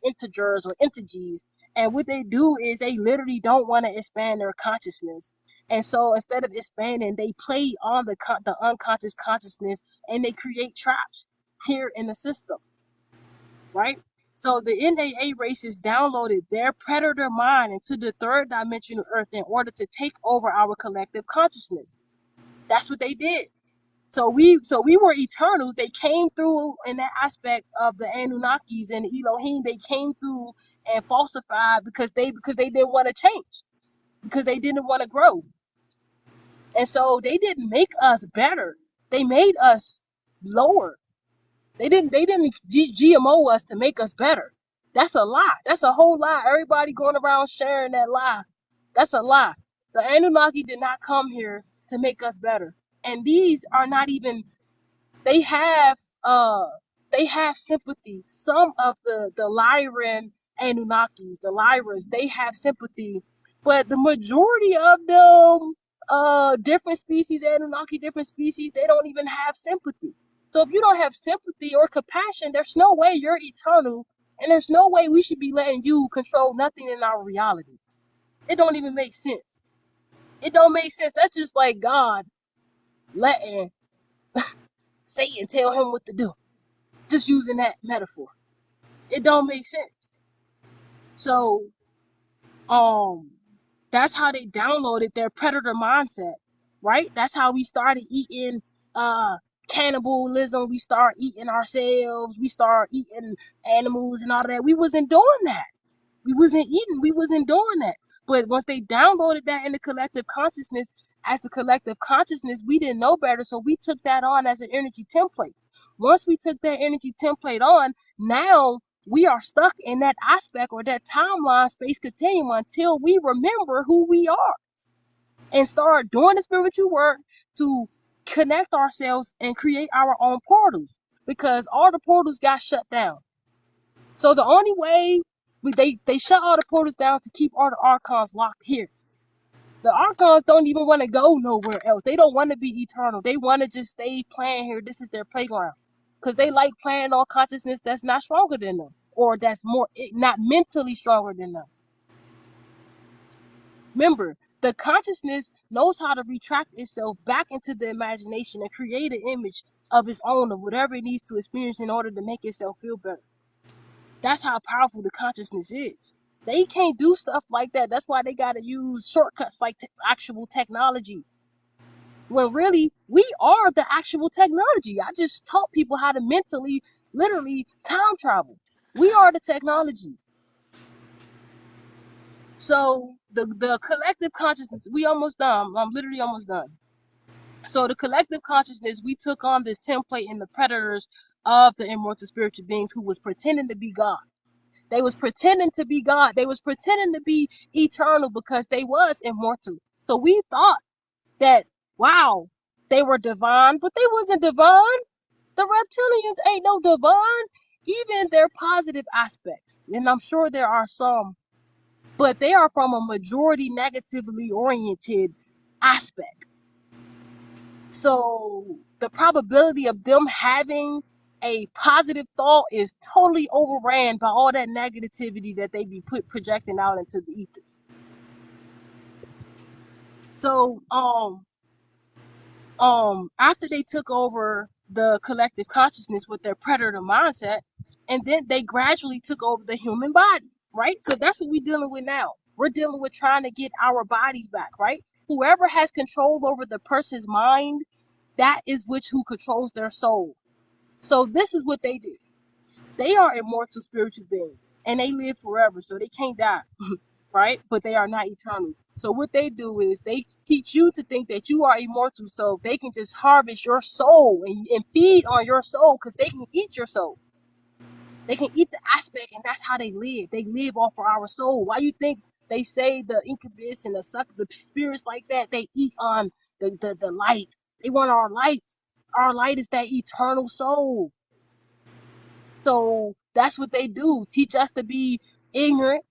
integers or entities. And what they do is they literally don't want to expand their consciousness, and so instead of expanding, they play on the unconscious consciousness and they create traps here in the system, right? So the NAA races downloaded their predator mind into the third dimensional Earth in order to take over our collective consciousness. That's what they did. So we were eternal. They came through in that aspect of the Anunnakis and the Elohim. They came through and falsified because they didn't want to change, because they didn't want to grow. And so they didn't make us better. They made us lower. They didn't GMO us to make us better. That's a lie. That's a whole lie. Everybody going around sharing that lie. That's a lie. The Anunnaki did not come here to make us better. And these are not even, they have uh they have sympathy. Some of the Lyran Anunnakis, the Lyrans, they have sympathy, but the majority of them, different species, Anunnaki, different species, they don't even have sympathy. So if you don't have sympathy or compassion, there's no way you're eternal, and there's no way we should be letting you control nothing in our reality. It don't even make sense. It don't make sense. That's just like God letting Satan tell him what to do. Just using that metaphor. It don't make sense. So, um, that's how they downloaded their predator mindset, right? That's how we started eating uh cannibalism. We start eating ourselves. We start eating animals and all of that. We wasn't doing that. We wasn't doing that. But once they downloaded that in the collective consciousness, as the collective consciousness, we didn't know better, so we took that on as an energy template. Once we took that energy template on, now we are stuck in that aspect or that timeline space continuum until we remember who we are and start doing the spiritual work to connect ourselves and create our own portals, because all the portals got shut down. So the only way They shut all the portals down to keep all the archons locked here. The archons don't even want to go nowhere else. They don't want to be eternal. They want to just stay playing here. This is their playground. Because they like playing on consciousness that's not stronger than them. Or that's not mentally stronger than them. Remember, the consciousness knows how to retract itself back into the imagination and create an image of its own of whatever it needs to experience in order to make itself feel better. That's how powerful the consciousness is. They can't do stuff like that. That's why they got to use shortcuts like actual technology. When really, we are the actual technology. I just taught people how to mentally, literally time travel. We are the technology. So the collective consciousness, we almost done. I'm literally almost done. So the collective consciousness, we took on this template in the predators of the immortal spiritual beings who was pretending to be God. They was pretending to be God. They was pretending to be eternal because they was immortal. So we thought that, wow, they were divine, but they wasn't divine. The reptilians ain't no divine. Even their positive aspects, and I'm sure there are some, but they are from a majority negatively oriented aspect. So the probability of them having a positive thought is totally overran by all that negativity that they be projecting out into the ethers. So after they took over the collective consciousness with their predator mindset, and then they gradually took over the human body, right? So that's what we're dealing with now. We're dealing with trying to get our bodies back, right? Whoever has control over the person's mind, that is who controls their soul. So this is what they did. They are immortal spiritual beings, and they live forever, so they can't die. Right? But they are not eternal. So what they do is they teach you to think that you are immortal, so they can just harvest your soul and feed on your soul, because they can eat your soul. They can eat the aspect, and that's how they live. They live off of our soul. Why you think they say the incubus and the spirits like that? They eat on the light. They want our light. Our light is that eternal soul. So that's what they do. Teach us to be ignorant,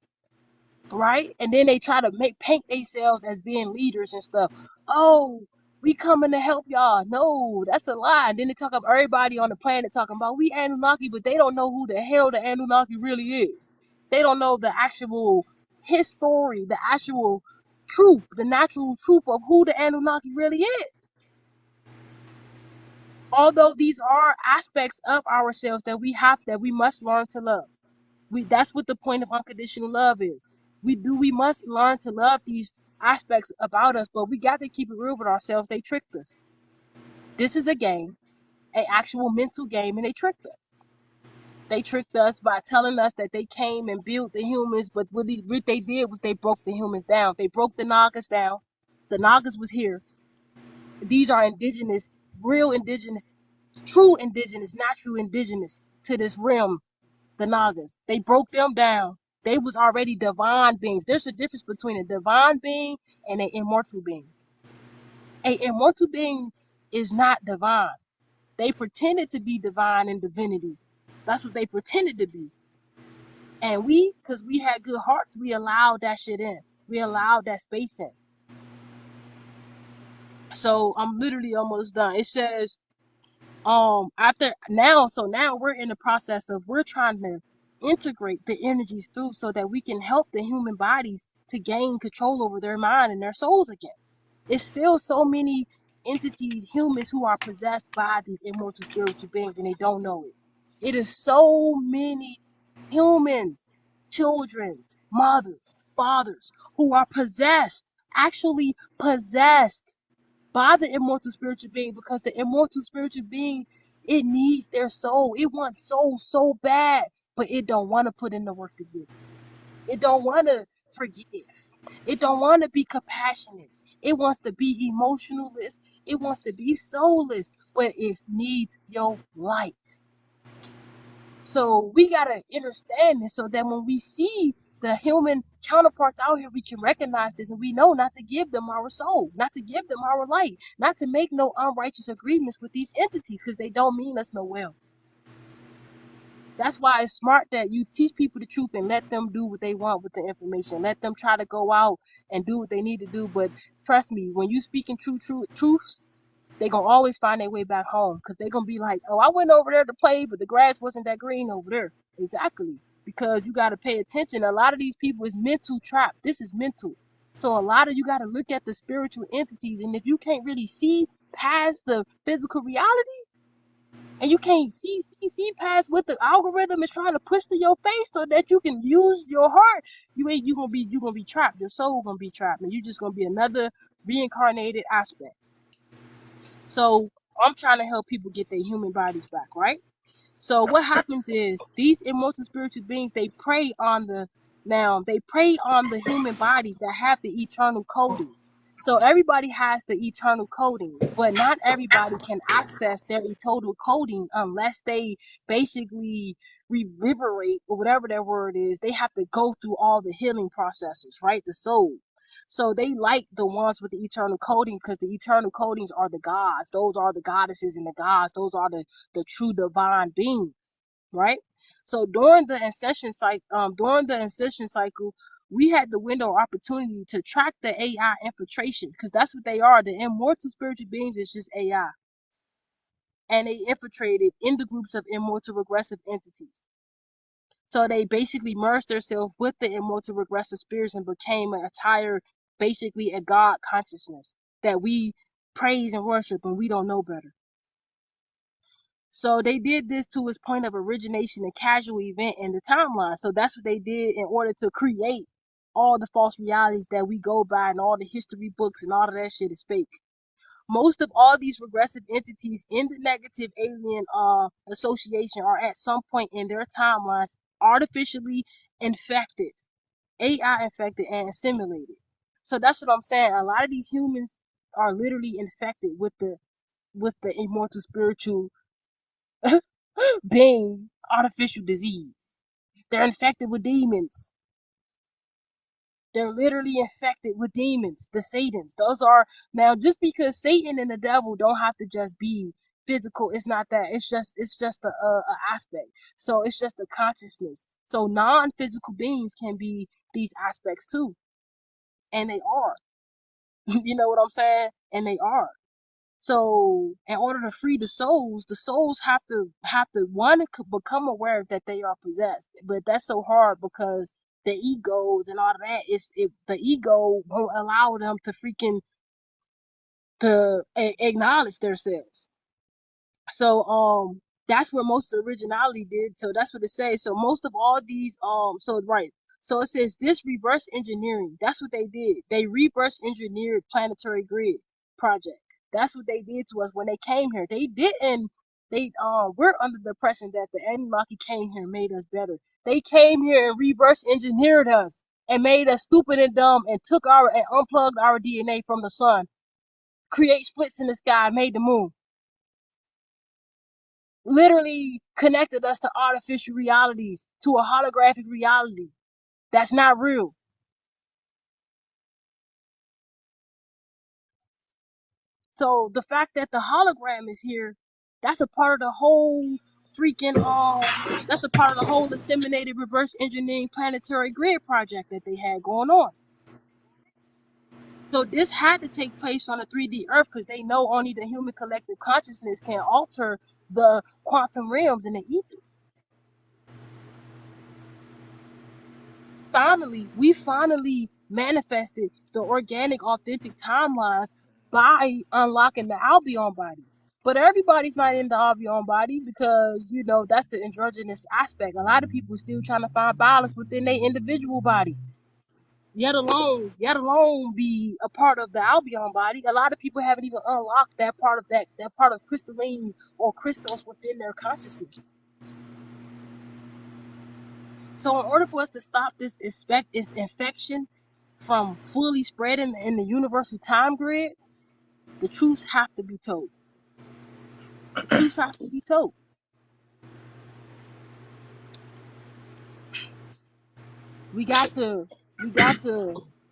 right? And then they try to paint themselves as being leaders and stuff. Oh, we coming to help y'all. No, that's a lie. And then they talk about everybody on the planet talking about we Anunnaki, but they don't know who the hell the Anunnaki really is. They don't know the actual history, the actual truth, the natural truth of who the Anunnaki really is. Although these are aspects of ourselves that we must learn to love. That's what the point of unconditional love is. We must learn to love these aspects about us, but we got to keep it real with ourselves. They tricked us. This is a game, an actual mental game, and they tricked us. They tricked us by telling us that they came and built the humans, but what they did was they broke the humans down. They broke the Nagas down. The Nagas was here. These are indigenous, real indigenous, true indigenous, natural indigenous to this realm. The Nagas. They broke them down. They was already divine beings. There's a difference between a divine being and an immortal being. An immortal being is not divine. They pretended to be divine in divinity. That's what they pretended to be. And because we had good hearts, we allowed that shit in. We allowed that space in. So I'm literally almost done. It says, now we're in the process of we're trying to integrate the energies through so that we can help the human bodies to gain control over their mind and their souls again. It's still so many entities, humans, who are possessed by these immortal spiritual beings and they don't know it. It is so many humans, children, mothers, fathers who are possessed, actually possessed by the immortal spiritual being, because the immortal spiritual being, it needs their soul. It wants soul so bad, but it don't want to put in the work to get it. It don't want to forgive. It don't want to be compassionate. It wants to be emotionalist. It wants to be soulless, but it needs your light. So we got to understand this so that when we see the human counterparts out here, we can recognize this and we know not to give them our soul, not to give them our light, not to make no unrighteous agreements with these entities because they don't mean us no well. That's why it's smart that you teach people the truth and let them do what they want with the information. Let them try to go out and do what they need to do. But trust me, when you speaking truths, they gonna always find their way back home because they gonna be like, oh, I went over there to play, but the grass wasn't that green over there. Exactly. Because you got to pay attention. A lot of these people is mental trapped. This is mental. So a lot of you got to look at the spiritual entities. And if you can't really see past the physical reality, and you can't see past what the algorithm is trying to push to your face so that you can use your heart, you gonna be trapped. Your soul gonna be trapped, and you just gonna be another reincarnated aspect. So I'm trying to help people get their human bodies back, right? So what happens is these immortal spiritual beings, they prey on the human bodies that have the eternal coding. So everybody has the eternal coding, but not everybody can access their eternal coding unless they basically liberate, or whatever that word is. They have to go through all the healing processes, right? The soul. So they like the ones with the eternal coding because the eternal codings are the gods. Those are the goddesses and the gods. Those are the true divine beings, right? So during the ascension cycle, we had the window of opportunity to track the AI infiltration because that's what they are. The immortal spiritual beings is just AI, and they infiltrated in the groups of immortal regressive entities. So they basically merged themselves with the immortal regressive spirits and became an entire, basically a God consciousness that we praise and worship, and we don't know better. So they did this to its point of origination, a casual event in the timeline. So that's what they did in order to create all the false realities that we go by, and all the history books and all of that shit is fake. Most of all these regressive entities in the negative alien association are at some point in their timelines artificially infected, AI infected and assimilated. So that's what I'm saying. A lot of these humans are literally infected with the immortal spiritual being artificial disease. They're infected with demons. They're literally infected with demons, the Satans. Those are, now just because Satan and the devil don't have to just be physical, it's not that. It's just a aspect. So it's just a consciousness. So non-physical beings can be these aspects too, and they are. You know what I'm saying? And they are. So in order to free the souls have to one become aware that they are possessed. But that's so hard because the egos and all of that the ego won't allow them to freaking to acknowledge themselves. So that's where most of the originality did. So that's what it says. So most of all these so right. So it says this reverse engineering. That's what they did. They reverse engineered planetary grid project. That's what they did to us when they came here. They didn't they we're under the impression that the Anunnaki came here and made us better. They came here and reverse engineered us and made us stupid and dumb and took our and unplugged our DNA from the sun, create splits in the sky, made the moon, literally connected us to artificial realities, to a holographic reality that's not real. So the fact that the hologram is here, that's a part of the whole freaking that's a part of the whole disseminated reverse engineering planetary grid project that they had going on. So this had to take place on a 3D Earth because they know only the human collective consciousness can alter the quantum realms and the ethers. We finally manifested the organic, authentic timelines by unlocking the Albion body. But everybody's not in the Albion body because, that's the androgynous aspect. A lot of people still trying to find balance within their individual body. Yet alone be a part of the Albion body. A lot of people haven't even unlocked that part of crystalline or crystals within their consciousness. So in order for us to stop this infection from fully spreading in the universal time grid, the truths have to be told. The truths have to be told. We got to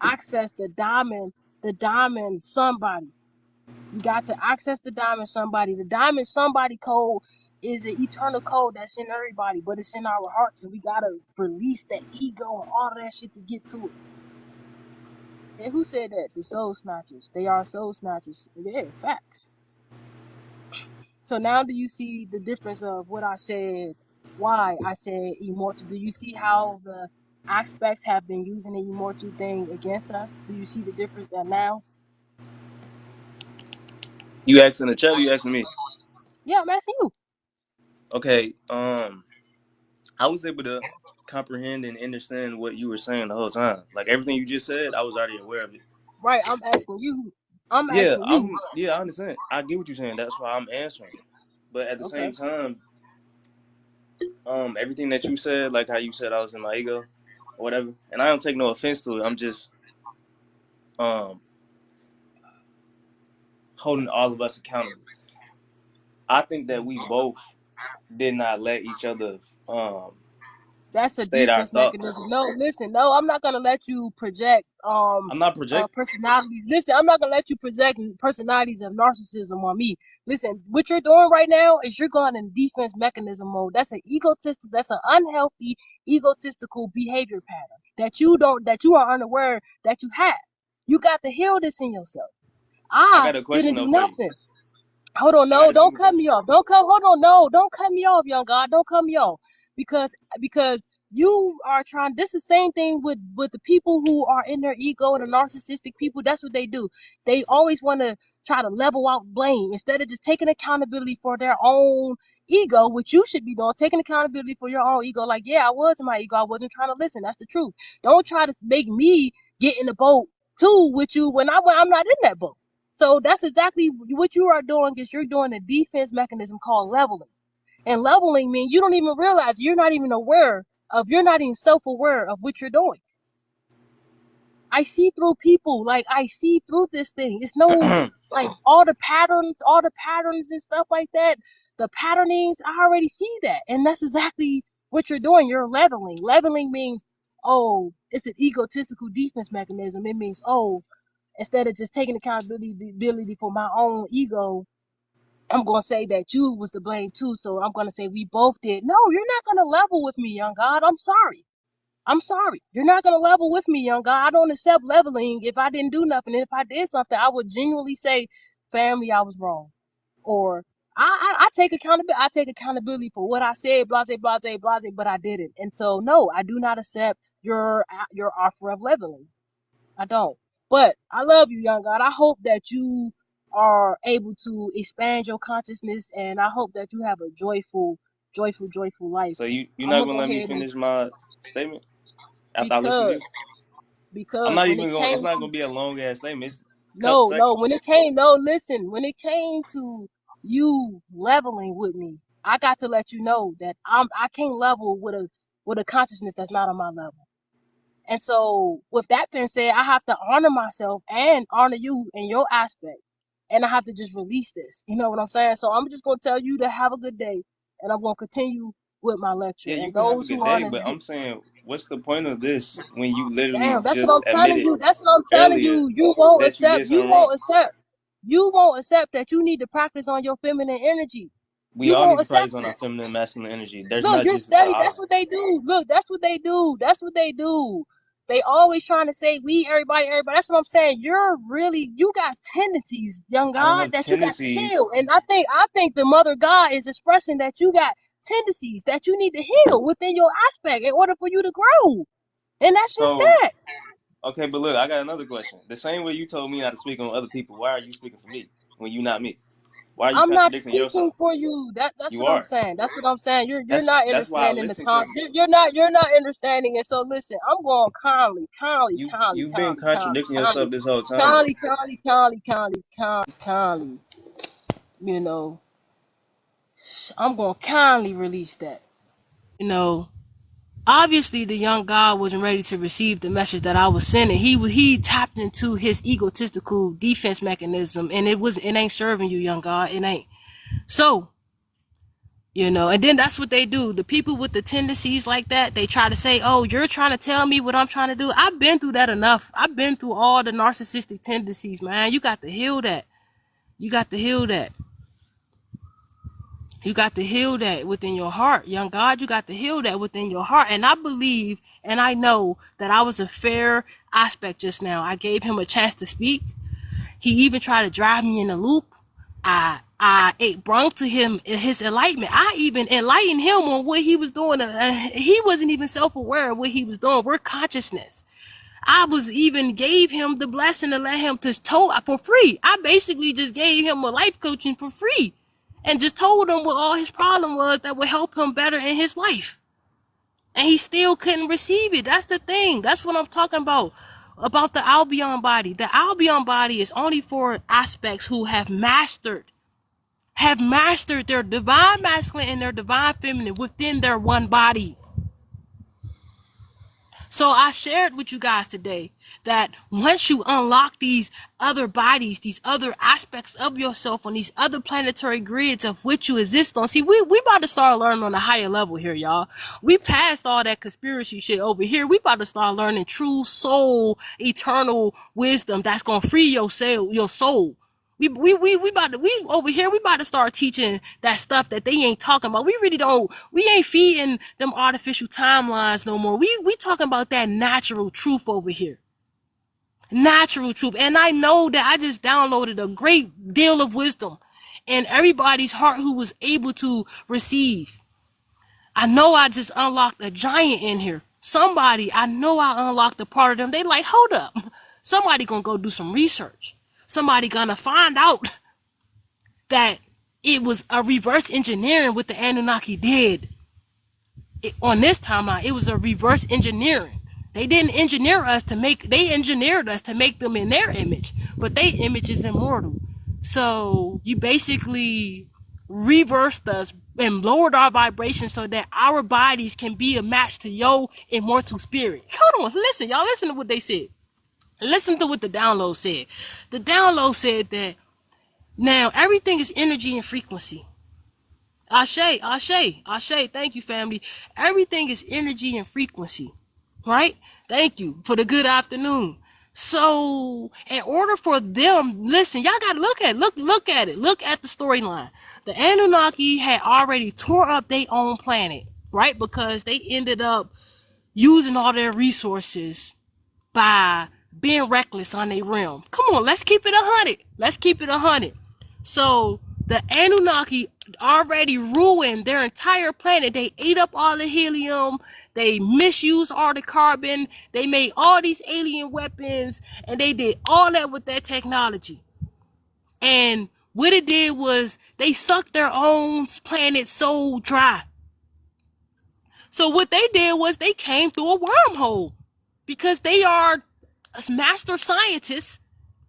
access the diamond sun body. You got to access the diamond somebody. The diamond somebody code is an eternal code that's in everybody, but it's in our hearts, and we gotta release that ego and all of that shit to get to it. And who said that? The soul snatchers. They are soul snatchers. Yeah, facts. So now do you see the difference of what I said, why I said immortal? Do you see how the aspects have been using the immortal thing against us? Do you see the difference there now? You asking the chat? Or you asking me? Yeah, I'm asking you. Okay. I was able to comprehend and understand what you were saying the whole time. Like everything you just said, I was already aware of it. Right, I'm asking you. I'm Yeah, asking you. I understand. I get what you're saying. That's why I'm answering it. But at the Okay. same time, everything that you said, like how you said I was in my ego or whatever, and I don't take no offense to it. I'm just um holding all of us accountable. I think that we both did not let each other That's a state our defense thoughts. mechanism. No, listen, no, I'm not gonna let you project I'm not projecting. personalities. Listen, I'm not gonna let you project personalities of narcissism on me. Listen, what you're doing right now is you're going in defense mechanism mode. That's an egotistic, that's an unhealthy egotistical behavior pattern that you are unaware that you have. You got to heal this in yourself. I I got a question didn't though do for you. nothing. Hold on, I got no, a don't simple cut question. me off. Hold on, no, don't cut me off, young God. Don't cut me off. Because you are trying, this is the same thing with the people who are in their ego and the narcissistic people. That's what they do. They always want to try to level out blame instead of just taking accountability for their own ego, which you should be doing, taking accountability for your own ego. Like, yeah, I was in my ego. I wasn't trying to listen. That's the truth. Don't try to make me get in the boat too with you when I'm not in that boat. So that's exactly what you are doing, is you're doing a defense mechanism called leveling. And leveling means you don't even realize, you're not even self-aware of what you're doing. I see through people, like I see through this thing. It's no, like all the patterns and stuff like that, the patternings, I already see that. And that's exactly what you're doing. You're leveling. Leveling means, oh, it's an egotistical defense mechanism. It means, oh, instead of just taking accountability for my own ego, I'm gonna say that you was to blame too. So I'm gonna say we both did. No, you're not gonna level with me, young God. I'm sorry. I'm sorry. You're not gonna level with me, young God. I don't accept leveling if I didn't do nothing. And if I did something, I would genuinely say, family, I was wrong. Or I take accountability. I take accountability for what I said, blase, blase, blase, but I didn't. And so no, I do not accept your offer of leveling. I don't. But I love you, young God. I hope that you are able to expand your consciousness, and I hope that you have a joyful life. So you're I'm not gonna gonna go let me ahead and finish my statement after I listen to you? because I'm because not when it even going. came It's not to gonna be a long ass statement. It's a couple no, seconds. when it came no, listen, when it came to you leveling with me, I got to let you know that I can't level with a consciousness that's not on my level. And so, with that being said, I have to honor myself and honor you in your aspect. And I have to just release this. You know what I'm saying? So, I'm just going to tell you to have a good day. And I'm going to continue with my lecture. Yeah, you And can have a those who good want day, to but get, I'm saying, what's the point of this when you literally damn, that's what just I'm telling admitted you. That's what I'm telling earlier you. You won't that you accept. did something wrong? You won't accept that you need to practice on your feminine energy. We You all need won't to accept practice on our this. feminine and masculine energy. There's Look, not you're just steady. That's what they do. Look, that's what they do. That's what they do. They always trying to say we, everybody, everybody. That's what I'm saying. You got tendencies, young I don't God, have that you got to tendencies. heal. And I think the mother God is expressing that you got tendencies that you need to heal within your aspect in order for you to grow. And that's just So that. okay, but look, I got another question. The same way you told me not to speak on other people, why are you speaking for me when you not me? Why are you I'm not contradicting speaking yourself? for you. That's You what I'm are. saying. That's what I'm saying. You're not That's why I understanding the listen, because you're not understanding it. So listen, I'm going kindly, kindly, kindly, you've been kindly, kindly, contradicting kindly, yourself this whole time though. kindly, kindly, kindly, kindly, kindly, kindly. You know, I'm going to kindly release that. You know, obviously the young God wasn't ready to receive the message that I was sending. He tapped into his egotistical defense mechanism, and it ain't serving you, young God. It ain't. So, and then that's what they do. The people with the tendencies like that, they try to say, oh, you're trying to tell me what I'm trying to do. I've been through that enough. I've been through all the narcissistic tendencies, man. You got to heal that. You got to heal that. You got to heal that within your heart. Young God, you got to heal that within your heart. And I believe and I know that I was a fair aspect just now. I gave him a chance to speak. He even tried to drive me in a loop. It brought to him his enlightenment. I even enlightened him on what he was doing. He wasn't even self-aware of what he was doing. We're consciousness. I was even gave him the blessing to let him just told for free. I basically just gave him a life coaching for free and just told him what all his problem was that would help him better in his life. And he still couldn't receive it. That's the thing. That's what I'm talking about the Albion body. The Albion body is only for aspects who have mastered their divine masculine and their divine feminine within their one body. So I shared with you guys today that once you unlock these other bodies, these other aspects of yourself on these other planetary grids of which you exist on. See, we about to start learning on a higher level here, y'all. We passed all that conspiracy shit over here. We about to start learning true soul, eternal wisdom that's gonna free your soul. We over here, we about to start teaching that stuff that they ain't talking about. We ain't feeding them artificial timelines no more. We talking about that natural truth over here. Natural truth. And I know that I just downloaded a great deal of wisdom in everybody's heart who was able to receive. I know I just unlocked a giant in here. I know I unlocked a part of them. They like, hold up. Somebody gonna go do some research. Somebody gonna find out that it was a reverse engineering what the Anunnaki did. On this timeline, it was a reverse engineering. They didn't engineer us they engineered us to make them in their image, but their image is immortal. So you basically reversed us and lowered our vibration so that our bodies can be a match to your immortal spirit. Hold on, listen, y'all, listen to what they said. Listen to what the download said. The download said that now everything is energy and frequency. Ashe. Thank you, family. Everything is energy and frequency. Right? Thank you for the good afternoon. So, in order for them, listen, y'all gotta look at it. Look at the storyline. The Anunnaki had already tore up their own planet, right? Because they ended up using all their resources by being reckless on their realm. Come on, let's keep it 100. So the Anunnaki already ruined their entire planet. They ate up all the helium. They misused all the carbon. They made all these alien weapons, and they did all that with that technology. And what it did was they sucked their own planet so dry. So what they did was they came through a wormhole because they are master scientists,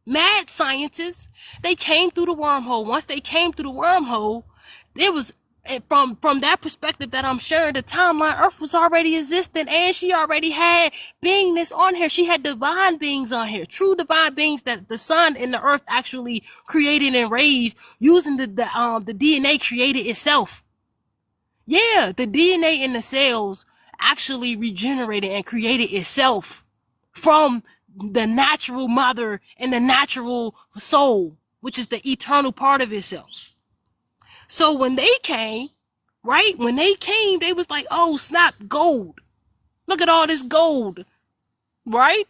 mad scientists. They came through the wormhole. Once they came through the wormhole, it was from that perspective that I'm sharing the timeline. Earth was already existing, and she already had beingness on here. She had divine beings on here, true divine beings that the sun and the earth actually created and raised using the DNA created itself. Yeah, the DNA in the cells actually regenerated and created itself from the natural mother and the natural soul, which is the eternal part of itself. So when they came, right? When they came, they was like, oh, snap, gold. Look at all this gold, right?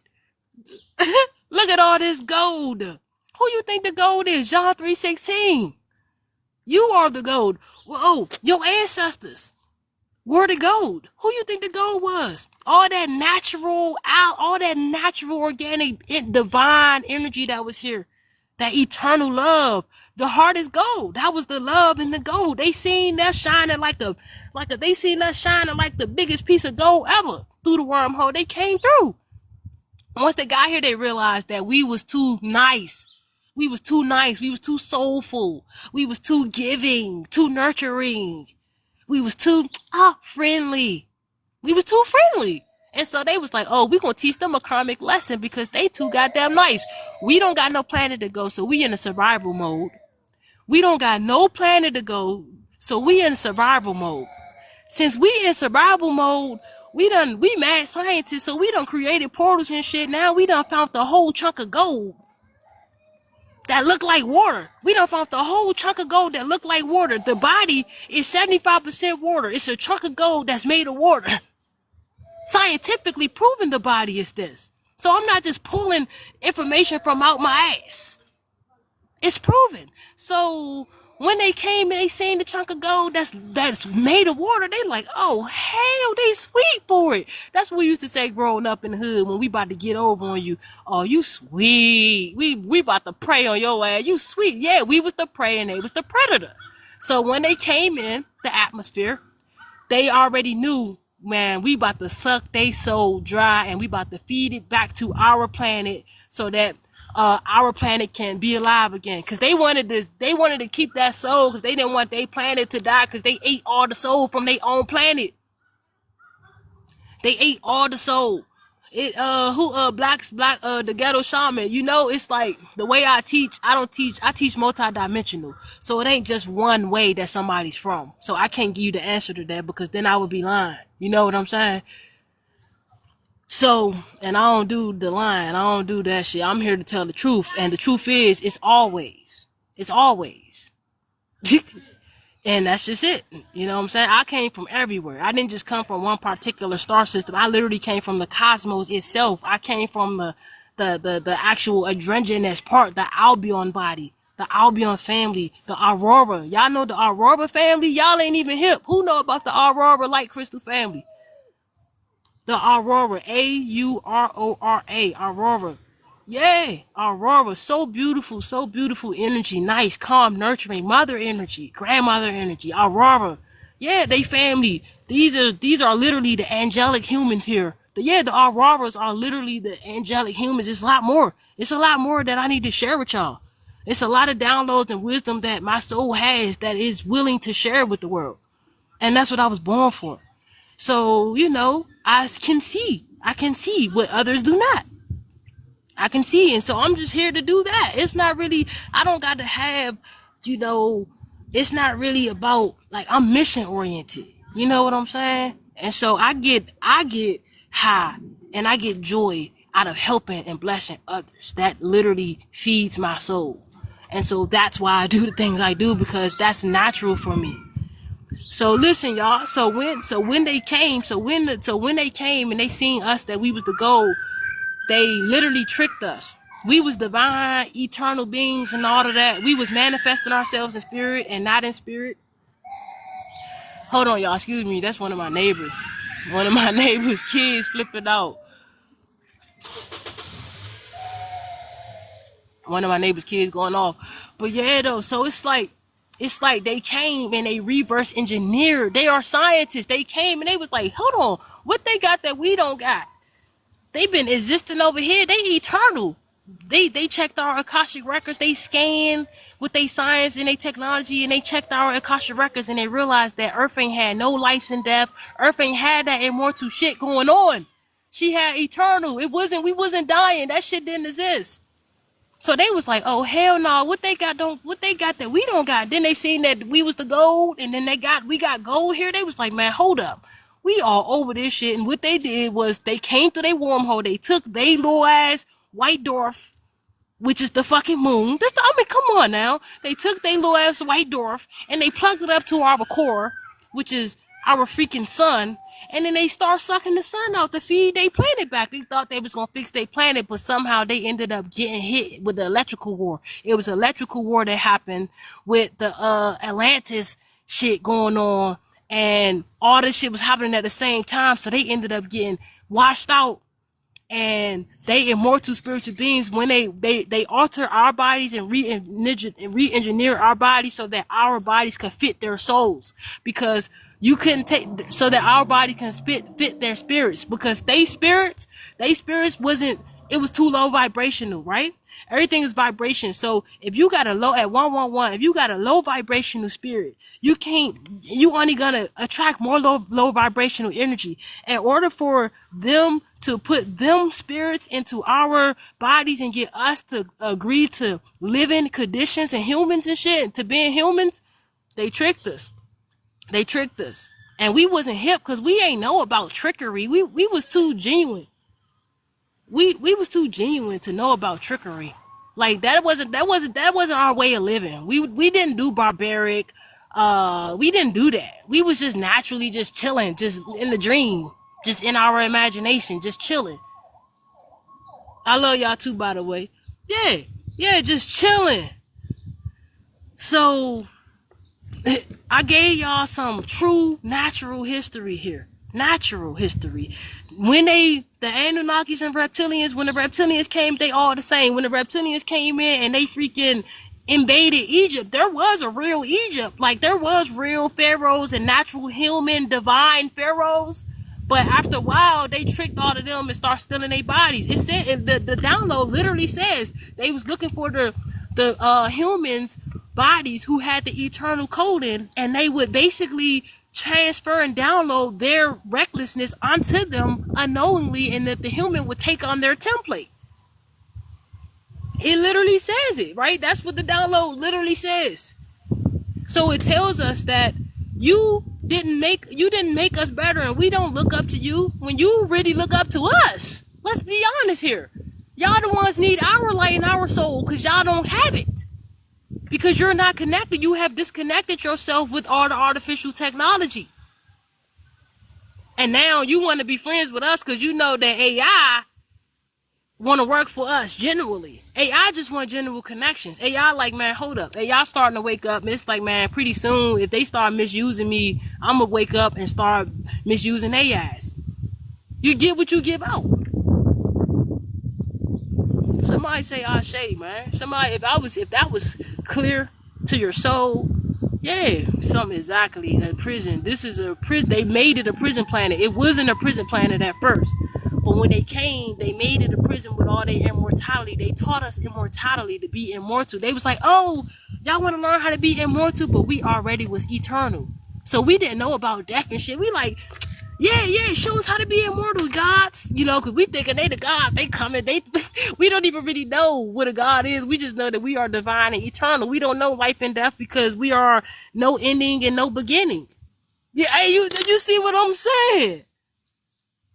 Look at all this gold. Who you think the gold is? John 3:16. You are the gold. Whoa, your ancestors were the gold. Who you think the gold was? All that natural, organic, divine energy that was here. That eternal love. The heart is gold. That was the love in the gold. They seen that shining like the biggest piece of gold ever through the wormhole. They came through. Once they got here, they realized that we was too nice. We was too nice. We was too soulful. We was too giving, too nurturing. We was too friendly. We was too friendly. And so they was like, oh, we gonna teach them a karmic lesson because they too goddamn nice. We don't got no planet to go, so we in a survival mode. We don't got no planet to go, so we in survival mode. Since we in survival mode, we mad scientists, so we done created portals and shit. Now we done found the whole chunk of gold. that look like water. We done found the whole chunk of gold that look like water. The body is 75% water. It's a chunk of gold that's made of water. Scientifically proven the body is this. So I'm not just pulling information from out my ass. It's proven. So when they came and they seen the chunk of gold that's made of water, they like, oh hell, they sweet for it. That's what we used to say growing up in the hood when we about to get over on you. Oh, you sweet. We about to prey on your ass. You sweet. Yeah, we was the prey and they was the predator. So when they came in the atmosphere, they already knew, man, we about to suck they soul dry and we about to feed it back to our planet so that our planet can be alive again. Because they wanted to keep that soul because they didn't want their planet to die because they ate all the soul from their own planet. They ate all the soul. The ghetto shaman, it's like the way I teach multidimensional. So it ain't just one way that somebody's from. So I can't give you the answer to that because then I would be lying. You know what I'm saying? So, and I don't do the lying. I don't do that shit. I'm here to tell the truth. And the truth is, it's always. And that's just it. You know what I'm saying? I came from everywhere. I didn't just come from one particular star system. I literally came from the cosmos itself. I came from the actual adrenalin part, the Albion body, the Albion family, the Aurora. Y'all know the Aurora family? Y'all ain't even hip. Who know about the Aurora light crystal family? The Aurora, Aurora, Aurora. Yeah, Aurora, so beautiful energy, nice, calm, nurturing, mother energy, grandmother energy, Aurora. Yeah, they family. These are literally the angelic humans here. The Auroras are literally the angelic humans. It's a lot more. It's a lot more that I need to share with y'all. It's a lot of downloads and wisdom that my soul has that is willing to share with the world. And that's what I was born for. So, I can see what others do not. I can see. And so I'm just here to do that. It's not really, I don't got to have, it's not really about, like, I'm mission oriented. You know what I'm saying? And so I get high and I get joy out of helping and blessing others. That literally feeds my soul. And so that's why I do the things I do, because that's natural for me. So listen, y'all. So when they came and they seen us that we was the gold, they literally tricked us. We was divine, eternal beings and all of that. We was manifesting ourselves in spirit and not in spirit. Hold on, y'all. Excuse me. That's one of my neighbors. One of my neighbors' kids flipping out. One of my neighbors' kids going off. But yeah, though. So it's like they came and they reverse engineered. They are scientists. They came and they was like, hold on, what they got that we don't got? They've been existing over here. They eternal. They checked our Akashic records. They scanned with their science and their technology, and they checked our Akashic records, and they realized that Earth ain't had no life and death. Earth ain't had that immortal shit going on. She had eternal. We wasn't dying. That shit didn't exist. So they was like, oh hell no, what they got that we don't got. Then they seen that we was the gold, and then we got gold here. They was like, man, hold up. We all over this shit. And what they did was they came through their wormhole. They took they little ass white dwarf, which is the fucking moon. Come on now. They took their little ass white dwarf and they plugged it up to our core, which is our freaking sun. And then they start sucking the sun out to feed their planet back. They thought they was going to fix their planet, but somehow they ended up getting hit with the electrical war. It was electrical war that happened with the Atlantis shit going on. And all this shit was happening at the same time. So they ended up getting washed out. And they immortal spiritual beings, when they alter our bodies and re-engineer our bodies so that our bodies can fit their souls. Because you couldn't so that our body can fit their spirits. Because they spirits wasn't, it was too low vibrational, right? Everything is vibration. So if you got a low at 111, if you got a low vibrational spirit, you only gonna attract more low vibrational energy. In order for them to put them spirits into our bodies and get us to agree to living conditions and humans and shit, to being humans, they tricked us. And we wasn't hip because we ain't know about trickery. We was too genuine. We was too genuine to know about trickery. Like that wasn't our way of living. We didn't do barbaric. We didn't do that. We was just naturally just chilling, just in the dream, just in our imagination, just chilling. I love y'all too, by the way. Yeah, just chilling. So I gave y'all some true natural history here. Natural history. When the Anunnakis and reptilians, when the reptilians came, they all the same. When the reptilians came in and they freaking invaded Egypt, there was a real Egypt. Like, there was real pharaohs and natural human divine pharaohs. But after a while, they tricked all of them and start stealing their bodies. It said, the download literally says they was looking for the humans' bodies who had the eternal coding, and they would basically transfer and download their recklessness onto them unknowingly, and that the human would take on their template. It literally says it, right? That's what the download literally says. So it tells us that you didn't make us better, and we don't look up to you when you really look up to us. Let's be honest here. Y'all the ones need our light and our soul, because y'all don't have it. Because you're not connected. You have disconnected yourself with all the artificial technology. And now you want to be friends with us because you know that AI want to work for us genuinely. AI just want general connections. AI like, man, hold up. AI starting to wake up. And it's like, man, pretty soon, if they start misusing me, I'm going to wake up and start misusing AIs. You get what you give out. Somebody say Ashe, man. Somebody, if that was clear to your soul, yeah, something exactly. A prison. This is a prison. They made it a prison planet. It wasn't a prison planet at first, but when they came, they made it a prison with all their immortality. They taught us immortality, to be immortal. They was like, oh, y'all want to learn how to be immortal, but we already was eternal, so we didn't know about death and shit. We like, yeah, show us how to be immortal, gods. You know, because we thinking they the gods. They coming. We don't even really know what a god is. We just know that we are divine and eternal. We don't know life and death because we are no ending and no beginning. Yeah, hey, you see what I'm saying?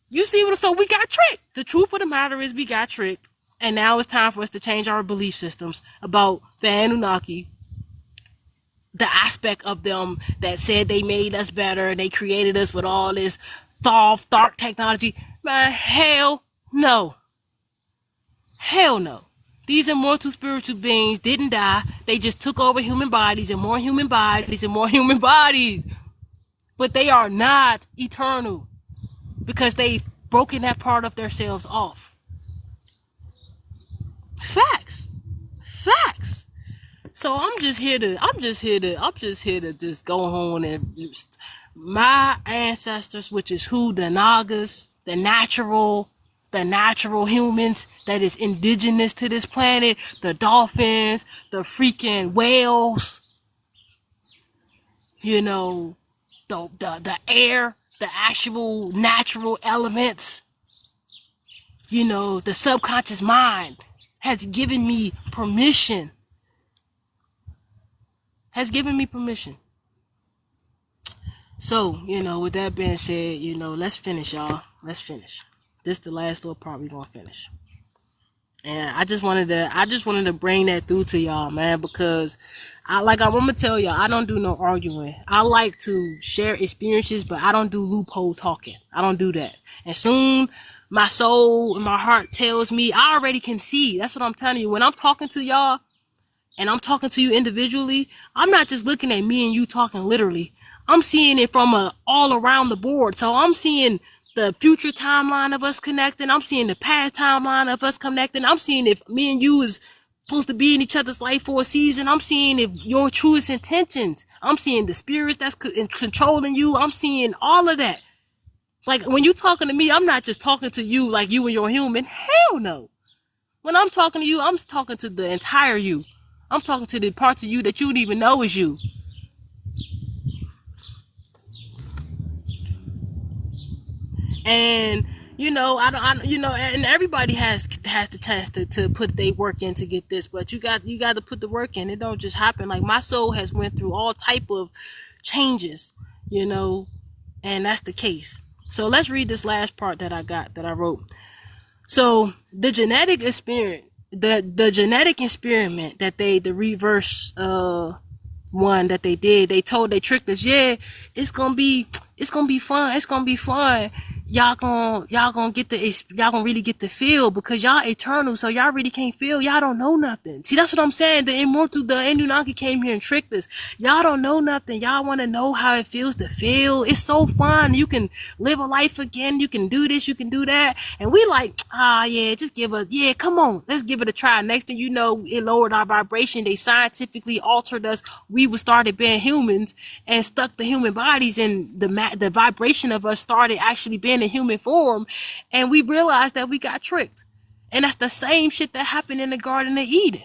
You see what? So we got tricked. The truth of the matter is we got tricked. And now it's time for us to change our belief systems about the Anunnaki, the aspect of them that said they made us better, they created us with all this dark technology. Man, hell no. Hell no. These immortal spiritual beings didn't die. They just took over human bodies and more human bodies and more human bodies. But they are not eternal because they've broken that part of themselves off. Facts. So I'm just here to just go on and just, my ancestors, which is who? The Nagas, the natural humans that is indigenous to this planet, the dolphins, the freaking whales, you know, the air, the actual natural elements, you know, the subconscious mind has given me permission. So, you know, with that being said, you know, let's finish, y'all. Let's finish. This is the last little part we're gonna finish. And I just wanted to bring that through to y'all, man, because I'm gonna tell y'all, I don't do no arguing. I like to share experiences, but I don't do loophole talking. I don't do that. And soon my soul and my heart tells me, I already can see. That's what I'm telling you. When I'm talking to y'all, and I'm talking to you individually, I'm not just looking at me and you talking literally. I'm seeing it from all around the board. So I'm seeing the future timeline of us connecting. I'm seeing the past timeline of us connecting. I'm seeing if me and you is supposed to be in each other's life for a season. I'm seeing if your truest intentions. I'm seeing the spirits that's controlling you. I'm seeing all of that. Like, when you talking to me, I'm not just talking to you like you and your human. Hell no. When I'm talking to you, I'm talking to the entire you. I'm talking to the parts of you that you don't even know is you. And you know, and everybody has the chance to put their work in to get this, but you got to put the work in. It don't just happen. Like, my soul has went through all type of changes, you know, and that's the case. So let's read this last part that I wrote. So the genetic experience the genetic experiment that the reverse one that they did, they tricked us, yeah, it's gonna be fun, y'all gonna get y'all gonna really get the feel, because y'all eternal, so y'all really can't feel, y'all don't know nothing. See, that's what I'm saying. The Anunnaki came here and tricked us. Y'all don't know nothing. Y'all want to know how it feels to feel. It's so fun. You can live a life again. You can do this, you can do that. And we like, yeah, just come on, let's give it a try. Next thing you know, it lowered our vibration. They scientifically altered us. We started being humans and stuck the human bodies, and the vibration of us started actually being in human form, and we realized that we got tricked. And that's the same shit that happened in the Garden of Eden.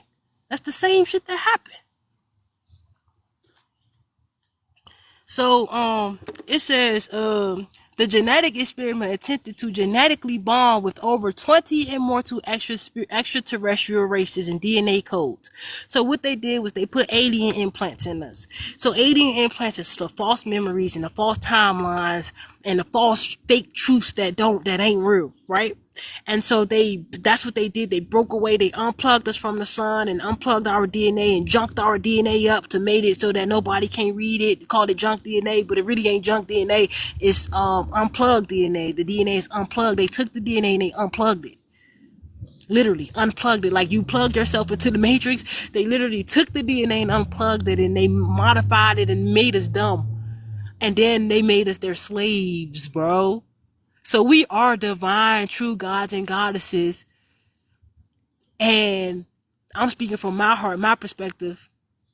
That's the same shit that happened. So it says the genetic experiment attempted to genetically bond with over 20 immortal extraterrestrial races and DNA codes. So what they did was they put alien implants in us. So alien implants is the false memories and the false timelines and the false fake truths that ain't real, right? And so that's what they did. They broke away, they unplugged us from the sun and unplugged our DNA and junked our DNA up to made it so that nobody can read it. Called it junk DNA, but it really ain't junk DNA. It's unplugged DNA. The DNA is unplugged. They took the DNA and they unplugged it. Literally unplugged it. Like you plugged yourself into the matrix. They literally took the DNA and unplugged it, and they modified it and made us dumb. And then they made us their slaves, bro. So we are divine, true gods and goddesses. And I'm speaking from my heart, my perspective,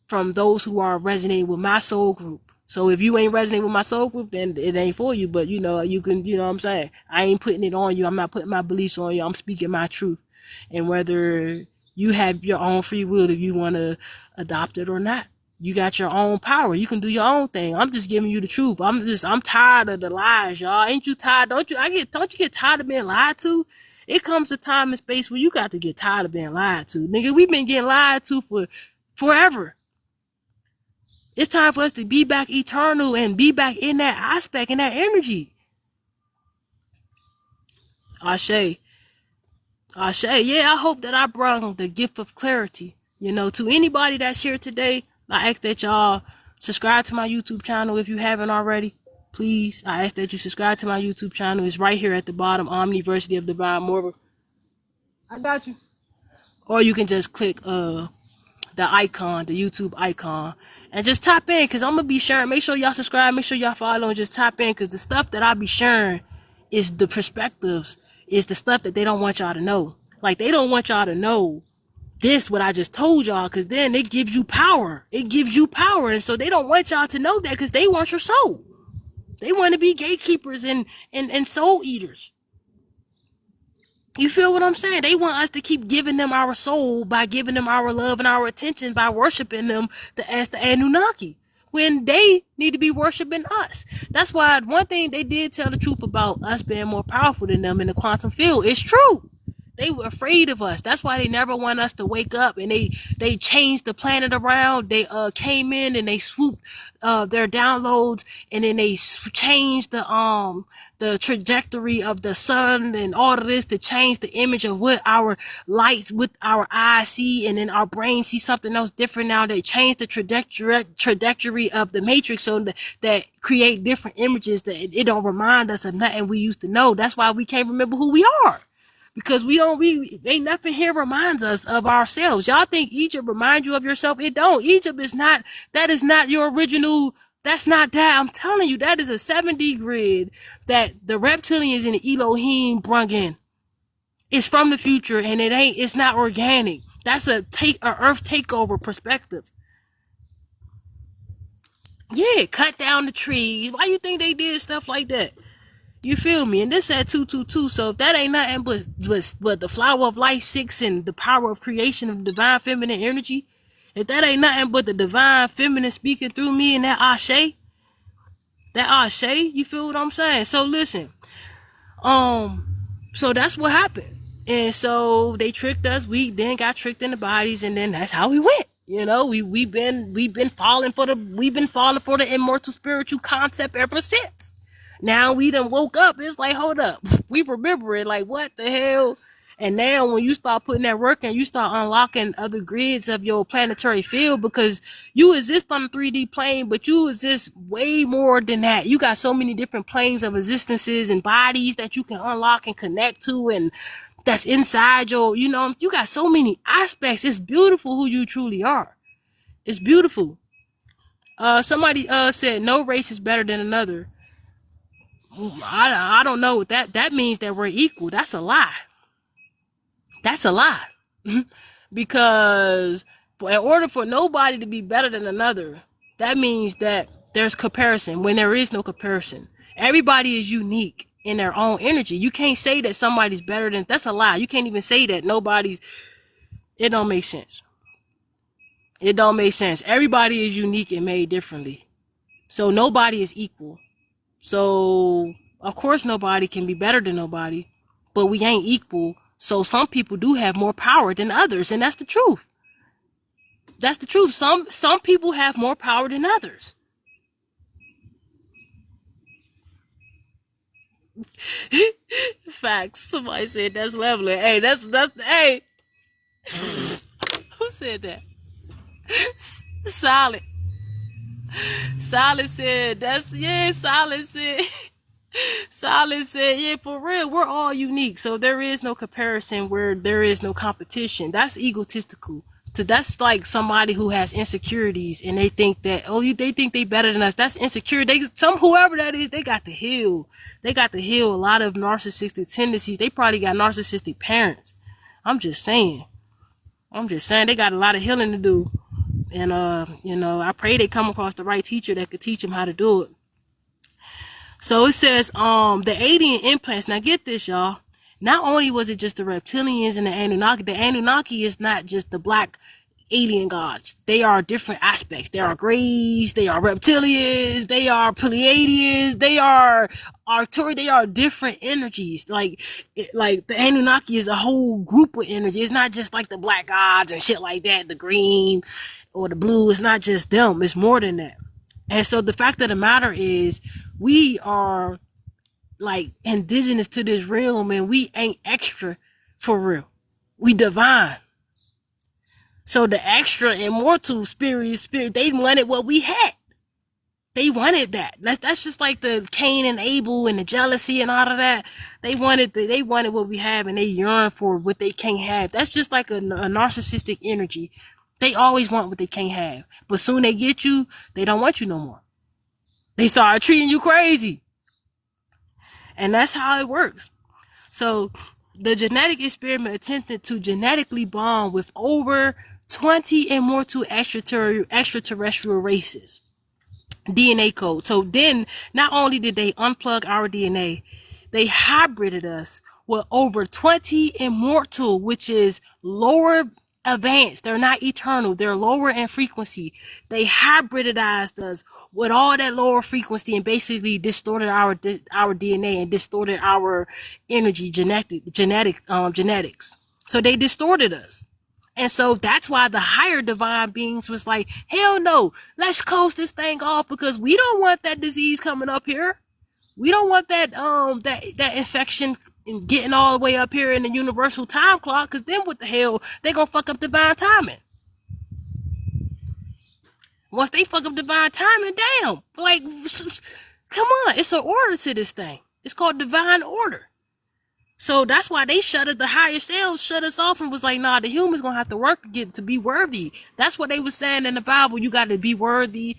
from those who are resonating with my soul group. So if you ain't resonating with my soul group, then it ain't for you. But you can, what I'm saying? I ain't putting it on you. I'm not putting my beliefs on you. I'm speaking my truth. And whether you have your own free will, if you want to adopt it or not. You got your own power. You can do your own thing. I'm just giving you the truth. I'm tired of the lies, y'all. Ain't you tired? Don't you get tired of being lied to? It comes a time and space where you got to get tired of being lied to. Nigga, we've been getting lied to for forever. It's time for us to be back eternal and be back in that aspect, in that energy. Ashe. Yeah, I hope that I brought the gift of clarity, to anybody that's here today. I ask that y'all subscribe to my YouTube channel if you haven't already. Please, I ask that you subscribe to my YouTube channel. It's right here at the bottom, OmniversiTEA of divinemoira. I got you. Or you can just click the icon, the YouTube icon, and just tap in, because I'm going to be sharing. Make sure y'all subscribe, make sure y'all follow, and just tap in, because the stuff that I be sharing is the perspectives, is the stuff that they don't want y'all to know. Like, they don't want y'all to know this, what I just told y'all, because then it gives you power. It gives you power. And so they don't want y'all to know that, because they want your soul. They want to be gatekeepers and soul eaters. You feel what I'm saying? They want us to keep giving them our soul by giving them our love and our attention by worshiping them as the Anunnaki, when they need to be worshiping us. That's why one thing they did tell the truth about us being more powerful than them in the quantum field. It's true. They were afraid of us. That's why they never want us to wake up, and they changed the planet around. They came in and they swooped their downloads, and then they changed the trajectory of the sun and all of this to change the image of what our lights with our eyes see, and then our brain see something else different. Now they changed the trajectory of the matrix so that create different images that it don't remind us of nothing we used to know. That's why we can't remember who we are. Because we ain't nothing here reminds us of ourselves. Y'all think Egypt reminds you of yourself? It don't. Egypt is not, that is not your original, that's not that. I'm telling you, that is a 7D grid that the reptilians and the Elohim brung in. It's from the future, and it's not organic. That's a earth takeover perspective. Yeah, cut down the trees. Why you think they did stuff like that? You feel me? And this at 222. So if that ain't nothing but the flower of life 6 and the power of creation of divine feminine energy, if that ain't nothing but the divine feminine speaking through me and that Ashe, you feel what I'm saying? So listen, so that's what happened. And so they tricked us. We then got tricked in the bodies, and then that's how we went. We've been falling for the immortal spiritual concept ever since. Now we done woke up. It's like, hold up. We remember it. Like, what the hell? And now when you start putting that work in, you start unlocking other grids of your planetary field, because you exist on the 3D plane, but you exist way more than that. You got so many different planes of existences and bodies that you can unlock and connect to, and that's inside your, you know, you got so many aspects. It's beautiful who you truly are. It's beautiful. Somebody said no race is better than another. I don't know what that means, that we're equal. That's a lie. That's a lie. Because in order for nobody to be better than another, that means that there's comparison when there is no comparison. Everybody is unique in their own energy. You can't say that somebody's better than, that's a lie. You can't even say that nobody's, it don't make sense. It don't make sense. Everybody is unique and made differently. So nobody is equal. So of course nobody can be better than nobody, but we ain't equal. So some people do have more power than others, and that's the truth. That's the truth. Some people have more power than others. Facts. Somebody said that's leveling. Hey, that's hey. Who said that? Solid. Solid said that's, yeah. Solid said. Solid said, yeah, for real, we're all unique. So there is no comparison where there is no competition. That's egotistical. So that's like somebody who has insecurities and they think that, they think they better than us. That's insecure. Whoever that is, they got to heal. They got to heal a lot of narcissistic tendencies. They probably got narcissistic parents. I'm just saying. They got a lot of healing to do. And, I pray they come across the right teacher that could teach them how to do it. So it says, the alien implants. Now get this, y'all. Not only was it just the reptilians and the Anunnaki is not just the black alien gods. They are different aspects. They are Greys, they are reptilians, they are Pleiadians, they are Arcturian, they are different energies. Like the Anunnaki is a whole group of energy. It's not just like the black gods and shit like that, the green or the blue. It's not just them. It's more than that. And so the fact of the matter is, we are like indigenous to this realm, and we ain't extra for real. We divine. So the extra immortal spirit, they wanted what we had. They wanted that. That's just like the Cain and Abel and the jealousy and all of that. They wanted what we have, and they yearn for what they can't have. That's just like a narcissistic energy. They always want what they can't have. But soon they get you, they don't want you no more. They start treating you crazy. And that's how it works. So the genetic experiment attempted to genetically bond with over 20 immortal extraterrestrial races. DNA code. So then not only did they unplug our DNA, they hybrided us with over 20 immortal, which is lower advanced. They're not eternal. They're lower in frequency. They hybridized us with all that lower frequency and basically distorted our DNA and distorted our energy genetics. So they distorted us. And so that's why the higher divine beings was like, hell no, let's close this thing off, because we don't want that disease coming up here. We don't want that that infection getting all the way up here in the universal time clock, because then what the hell, they gonna fuck up divine timing. Once they fuck up divine timing, damn, like, come on, it's an order to this thing. It's called divine order. So that's why they the higher selves shut us off and was like, nah, the humans gonna have to work to be worthy. That's what they was saying in the Bible. You got to be worthy.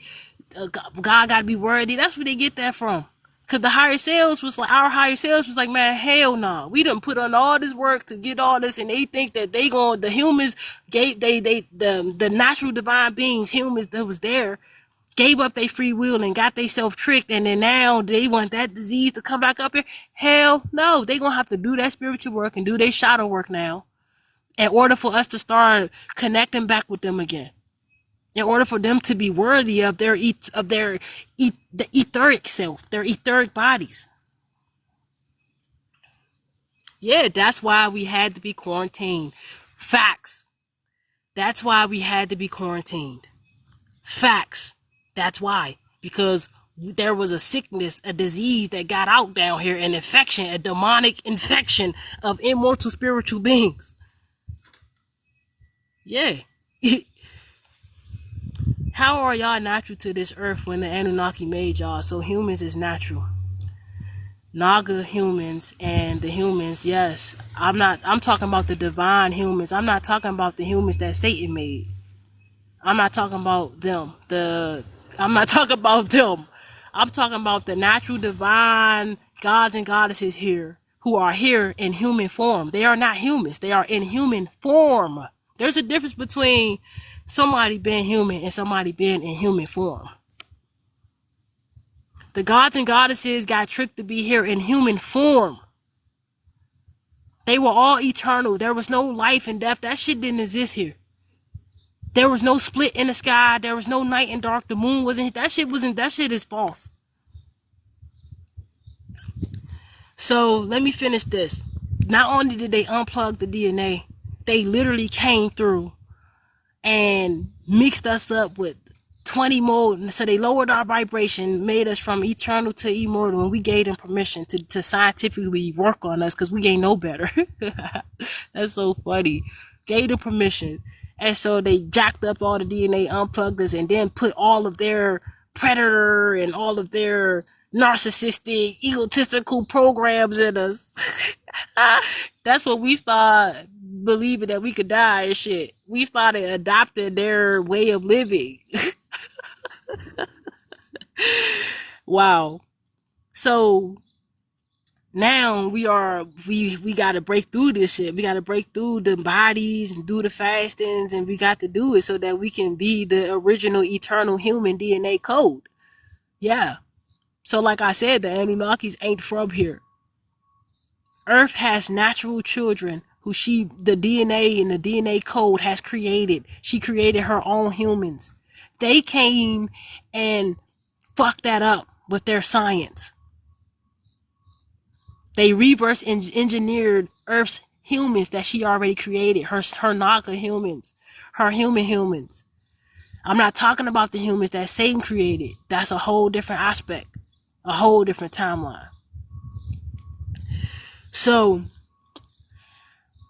God got to be worthy. That's where they get that from. Cause the higher selves was like, our higher selves was like, man, hell no. Nah. We done put on all this work to get all this, and they think that the humans the natural divine beings, humans that was there, gave up their free will and got themselves tricked, and then now they want that disease to come back up here. Hell no. They gonna have to do that spiritual work and do their shadow work now in order for us to start connecting back with them again. In order for them to be worthy of the etheric self, their etheric bodies. Yeah, that's why we had to be quarantined. Facts. That's why we had to be quarantined. Facts. That's why. Because there was a sickness, a disease that got out down here, an infection, a demonic infection of immortal spiritual beings. Yeah. How are y'all natural to this earth when the Anunnaki made y'all? So humans is natural. Naga humans and the humans, yes. I'm talking about the divine humans. I'm not talking about the humans that Satan made. I'm not talking about them. I'm not talking about them. I'm talking about the natural divine gods and goddesses here who are here in human form. They are not humans. They are in human form. There's a difference between somebody being human and somebody being in human form. The gods and goddesses got tricked to be here in human form. They were all eternal. There was no life and death. That shit didn't exist here. There was no split in the sky. There was no night and dark. The moon wasn't. That shit is false. So let me finish this. Not only did they unplug the DNA, they literally came through and mixed us up with 20 more. So they lowered our vibration, made us from eternal to immortal, and we gave them permission to scientifically work on us because we ain't no better. That's so funny. Gave them permission. And so they jacked up all the DNA, unplugged us, and then put all of their predator and all of their narcissistic, egotistical programs in us. That's what we started believing, that we could die and shit. We started adopting their way of living. Wow. So now we got to break through this shit. We got to break through the bodies and do the fastings, and we got to do it so that we can be the original eternal human DNA code. Yeah. So like I said, the Anunnakis ain't from here. Earth has natural children who the DNA and the DNA code has created. She created her own humans. They came and fucked that up with their science. They reverse engineered Earth's humans that she already created. Her Naga humans, her human humans. I'm not talking about the humans that Satan created. That's a whole different aspect, a whole different timeline. So,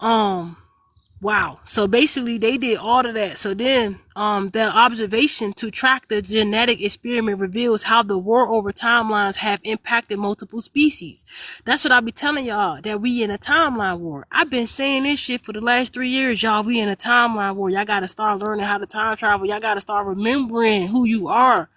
wow. So basically they did all of that. So then the observation to track the genetic experiment reveals how the war over timelines have impacted multiple species. That's what I be telling y'all, that we in a timeline war. I've been saying this shit for the last 3 years, y'all. We in a timeline war. Y'all gotta start learning how to time travel. Y'all gotta start remembering who you are.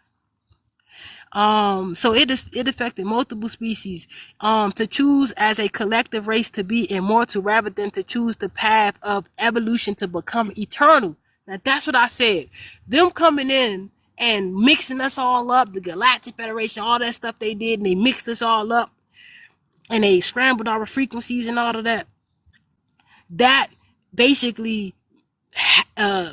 So it affected multiple species, to choose as a collective race to be immortal rather than to choose the path of evolution to become eternal. Now that's what I said. Them coming in and mixing us all up, the Galactic Federation, all that stuff they did, and they mixed us all up and they scrambled our frequencies and all of that. That basically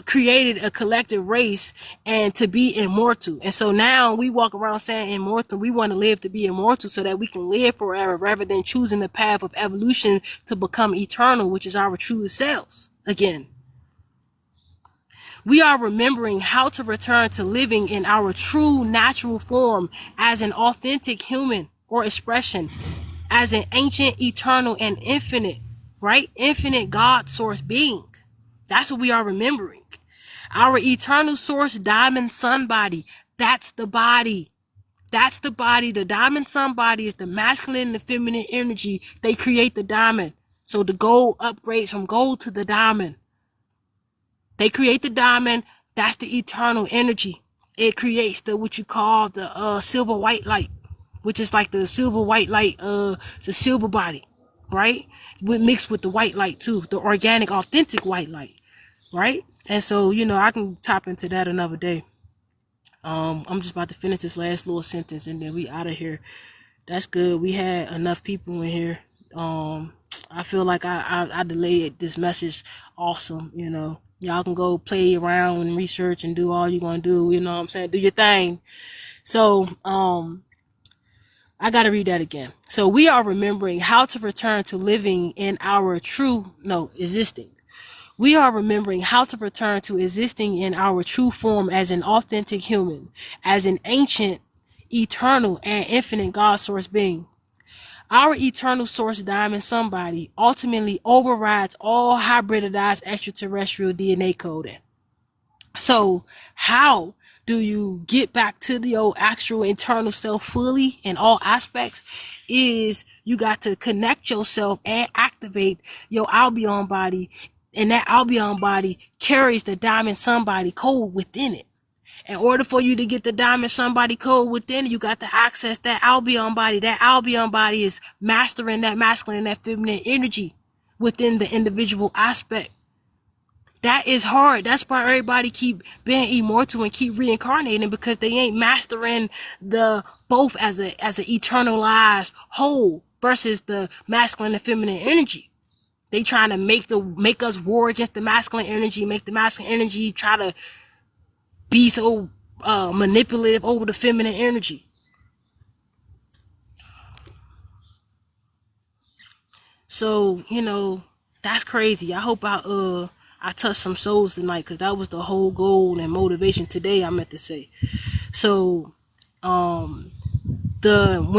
created a collective race and to be immortal. And so now we walk around saying immortal. We want to live to be immortal so that we can live forever rather than choosing the path of evolution to become eternal, which is our true selves. Again, we are remembering how to return to living in our true natural form as an authentic human or expression, as an ancient, eternal, and infinite, right? Infinite God source being. That's what we are remembering. Our eternal source diamond sun body. That's the body. That's the body. The diamond sun body is the masculine and the feminine energy. They create the diamond. So the gold upgrades from gold to the diamond. They create the diamond. That's the eternal energy. It creates what you call the silver white light, which is like the silver white light, the silver body, right? Mixed with the white light too, the organic, authentic white light. Right? And so, I can tap into that another day. I'm just about to finish this last little sentence and then we out of here. That's good. We had enough people in here. I feel like I delayed this message. Awesome. Y'all can go play around and research and do all you're going to do. You know what I'm saying? Do your thing. So, I got to read that again. So we are remembering how to return to living in our existing. We are remembering how to return to existing in our true form as an authentic human, as an ancient, eternal and infinite God source being. Our eternal source diamond somebody ultimately overrides all hybridized extraterrestrial DNA coding. So how do you get back to the old actual internal self fully in all aspects? Is you got to connect yourself and activate your albion body, and that albion body carries the diamond somebody code within it. In order for you to get the diamond somebody code within it, you got to access that albion body. That albion body is mastering that masculine and that feminine energy within the individual aspect. That is hard. That's why everybody keep being immortal and keep reincarnating, because they ain't mastering the both as an eternalized whole versus the masculine and feminine energy. They trying to make us war against the masculine energy, make the masculine energy try to be so manipulative over the feminine energy. So, that's crazy. I hope I touched some souls tonight, because that was the whole goal and motivation today, I meant to say. So, when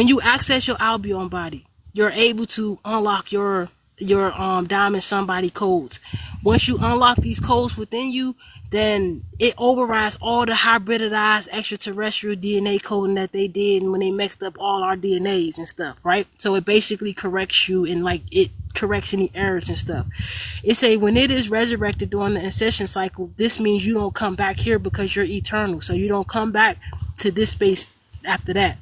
you access your albion body, you're able to unlock your diamond somebody codes. Once you unlock these codes within you, then it overrides all the hybridized extraterrestrial DNA coding that they did when they mixed up all our DNAs and stuff, right? So it basically corrects you, and it corrects any errors and stuff. It say when it is resurrected during the ascension cycle, this means you don't come back here because you're eternal. So you don't come back to this space after that.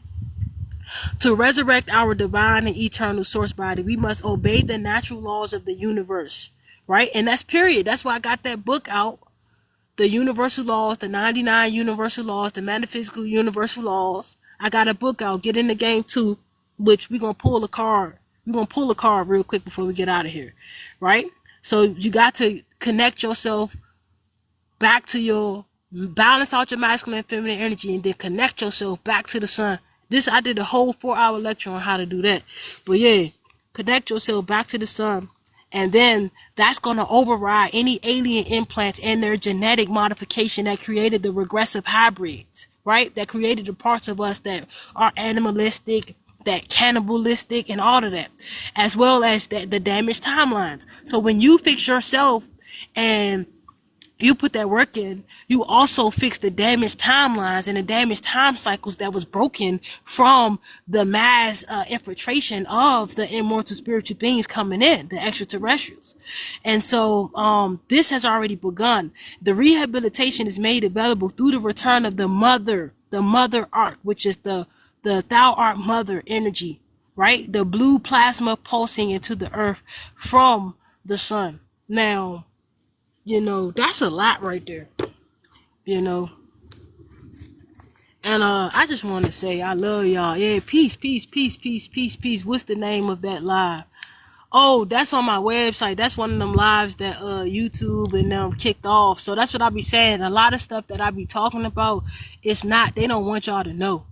To resurrect our divine and eternal source body, we must obey the natural laws of the universe, right? And that's period. That's why I got that book out. The universal laws, the 99 universal laws, the metaphysical universal laws. I got a book out. Get in the game too, which we're going to pull a card. We're going to pull a card real quick before we get out of here, right? So you got to connect yourself back to your, balance out your masculine and feminine energy, and then connect yourself back to the sun. I did a whole 4-hour lecture on how to do that. But yeah, connect yourself back to the sun. And then that's going to override any alien implants and their genetic modification that created the regressive hybrids, right? That created the parts of us that are animalistic, that cannibalistic, and all of that, as well as the damaged timelines. So when you fix yourself and you put that work in, you also fix the damaged timelines and the damaged time cycles that was broken from the mass infiltration of the immortal spiritual beings coming in, the extraterrestrials. And so this has already begun. The rehabilitation is made available through the return of the mother arc, which is the thou art mother energy, right? The blue plasma pulsing into the earth from the sun. Now, that's a lot right there, and I just want to say I love y'all. Yeah, peace. What's the name of that live? Oh, that's on my website. That's one of them lives that YouTube and them kicked off. So that's what I be saying. A lot of stuff that I be talking about, they don't want y'all to know.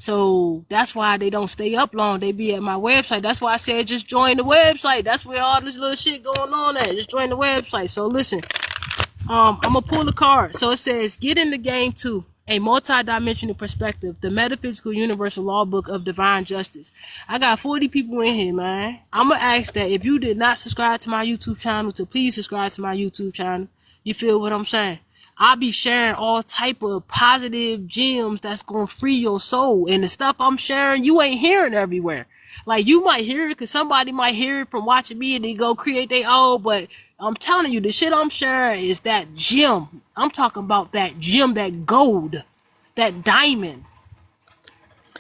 So that's why they don't stay up long. They be at my website. That's why I said just join the website. That's where all this little shit going on at. Just join the website. So listen, I'm gonna pull a card. So it says, get in the game too. A multidimensional perspective. The Metaphysical Universal Law Book of Divine Justice. I got 40 people in here, man. I'm gonna ask that if you did not subscribe to my YouTube channel, to please subscribe to my YouTube channel. You feel what I'm saying? I'll be sharing all type of positive gems that's gonna free your soul. And the stuff I'm sharing, you ain't hearing everywhere. Like, you might hear it because somebody might hear it from watching me and they go create their own, but I'm telling you, the shit I'm sharing is that gem. I'm talking about that gem, that gold, that diamond.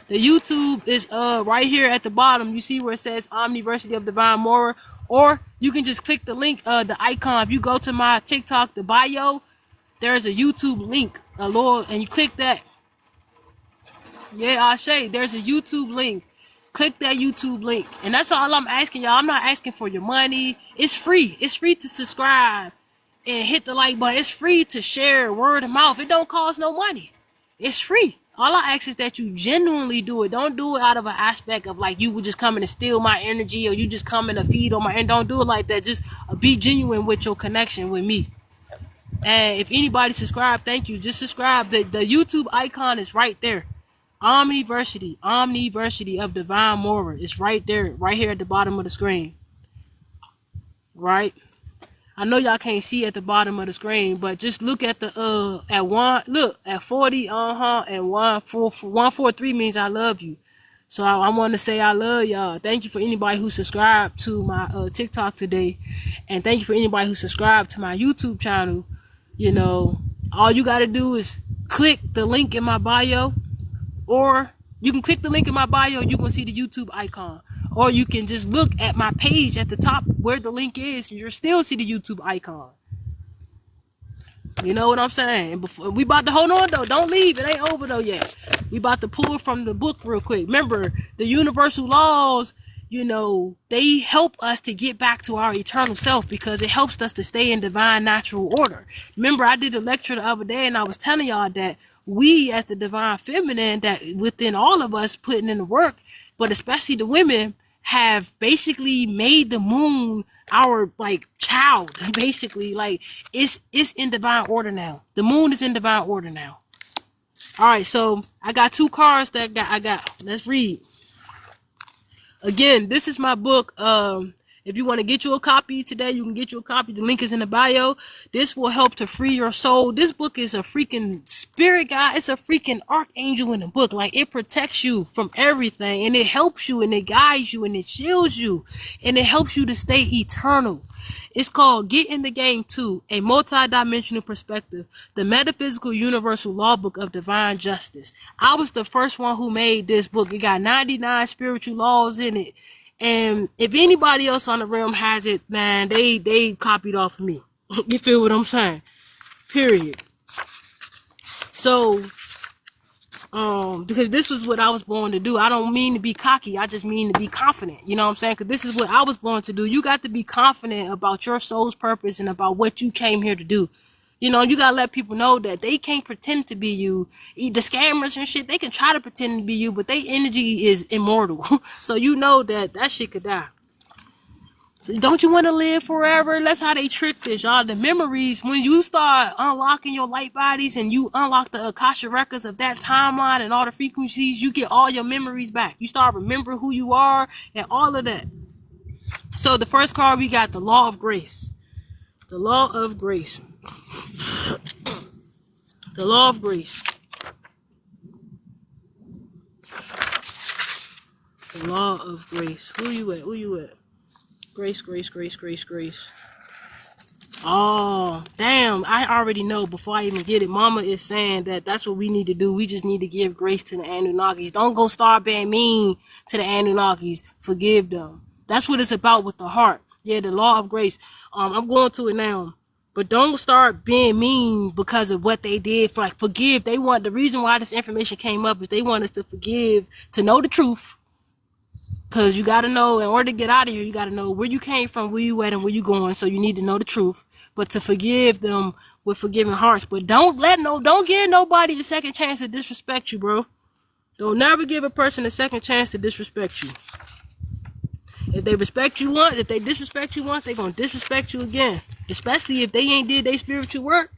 The YouTube is right here at the bottom. You see where it says OmniversiTEA of divinemoira, or you can just click the link, the icon. If you go to my TikTok, the bio, there's a YouTube link, and you click that. Yeah, there's a YouTube link. Click that YouTube link. And that's all I'm asking y'all. I'm not asking for your money. It's free. It's free to subscribe and hit the like button. It's free to share word of mouth. It don't cost no money. It's free. All I ask is that you genuinely do it. Don't do it out of an aspect of like you would just come in and steal my energy, or you just come in to feed on my energy. Don't do it like that. Just be genuine with your connection with me. And if anybody subscribe, thank you. Just subscribe. The YouTube icon is right there. OmniversiTEA of divinemoira. It's right there, right here at the bottom of the screen. Right? I know y'all can't see at the bottom of the screen, but just look at the at one, look at 40, and 143 means I love you. So I want to say I love y'all. Thank you for anybody who subscribed to my TikTok today, and thank you for anybody who subscribed to my YouTube channel. You know, all you got to do is click the link in my bio, or you can click the link in my bio. You can see the YouTube icon, or you can just look at my page at the top where the link is. You'll still see the YouTube icon. You know what I'm saying? Before, we about to hold on though. Don't leave. It ain't over though yet. We about to pull from the book real quick. Remember, the universal laws, you know, they help us to get back to our eternal self because it helps us to stay in divine natural order. Remember, I did a lecture the other day and I was telling y'all that we as the divine feminine, that within all of us putting in the work, but especially the women, have basically made the moon our like child. Basically, like it's in divine order now. The moon is in divine order now. All right, so I got two cards that I got. Let's read. Again, this is my book. If you want to get you a copy today, you can get you a copy. The link is in the bio. This will help to free your soul. This book is a freaking spirit guide. It's a freaking archangel in the book. Like, it protects you from everything, and it helps you, and it guides you, and it shields you, and it helps you to stay eternal. It's called Get in the Game 2, a multidimensional perspective, the Metaphysical Universal Law Book of Divine Justice. I was the first one who made this book. It got 99 spiritual laws in it. And if anybody else on the realm has it, man, they copied off of me. You feel what I'm saying? Period. So, because this was what I was born to do. I don't mean to be cocky. I just mean to be confident. You know what I'm saying? Because this is what I was born to do. You got to be confident about your soul's purpose and about what you came here to do. You know, you gotta let people know that they can't pretend to be you. The scammers and shit, they can try to pretend to be you, but their energy is immortal. So you know that shit could die. So don't you want to live forever? That's how they trick this, y'all. The memories, when you start unlocking your light bodies and you unlock the Akasha records of that timeline and all the frequencies, you get all your memories back. You start remembering who you are and all of that. So the first card, we got the Law of Grace. The Law of Grace. The Law of Grace. The Law of Grace. Who you at? Who you at? Grace, grace, grace, grace, grace. Oh, damn. I already know before I even get it. Mama is saying that that's what we need to do. We just need to give grace to the Anunnakis. Don't go start being mean to the Anunnakis. Forgive them. That's what it's about with the heart. Yeah, the Law of Grace. I'm going to it now. But don't start being mean because of what they did. For, like, forgive. They want, the reason why this information came up is they want us to forgive, to know the truth. Because you got to know, in order to get out of here, you got to know where you came from, where you at, and where you going. So you need to know the truth. But to forgive them with forgiving hearts. But don't give nobody a second chance to disrespect you, bro. Don't never give a person a second chance to disrespect you. If they respect you once, if they disrespect you once, they're going to disrespect you again. Especially if they ain't did their spiritual work,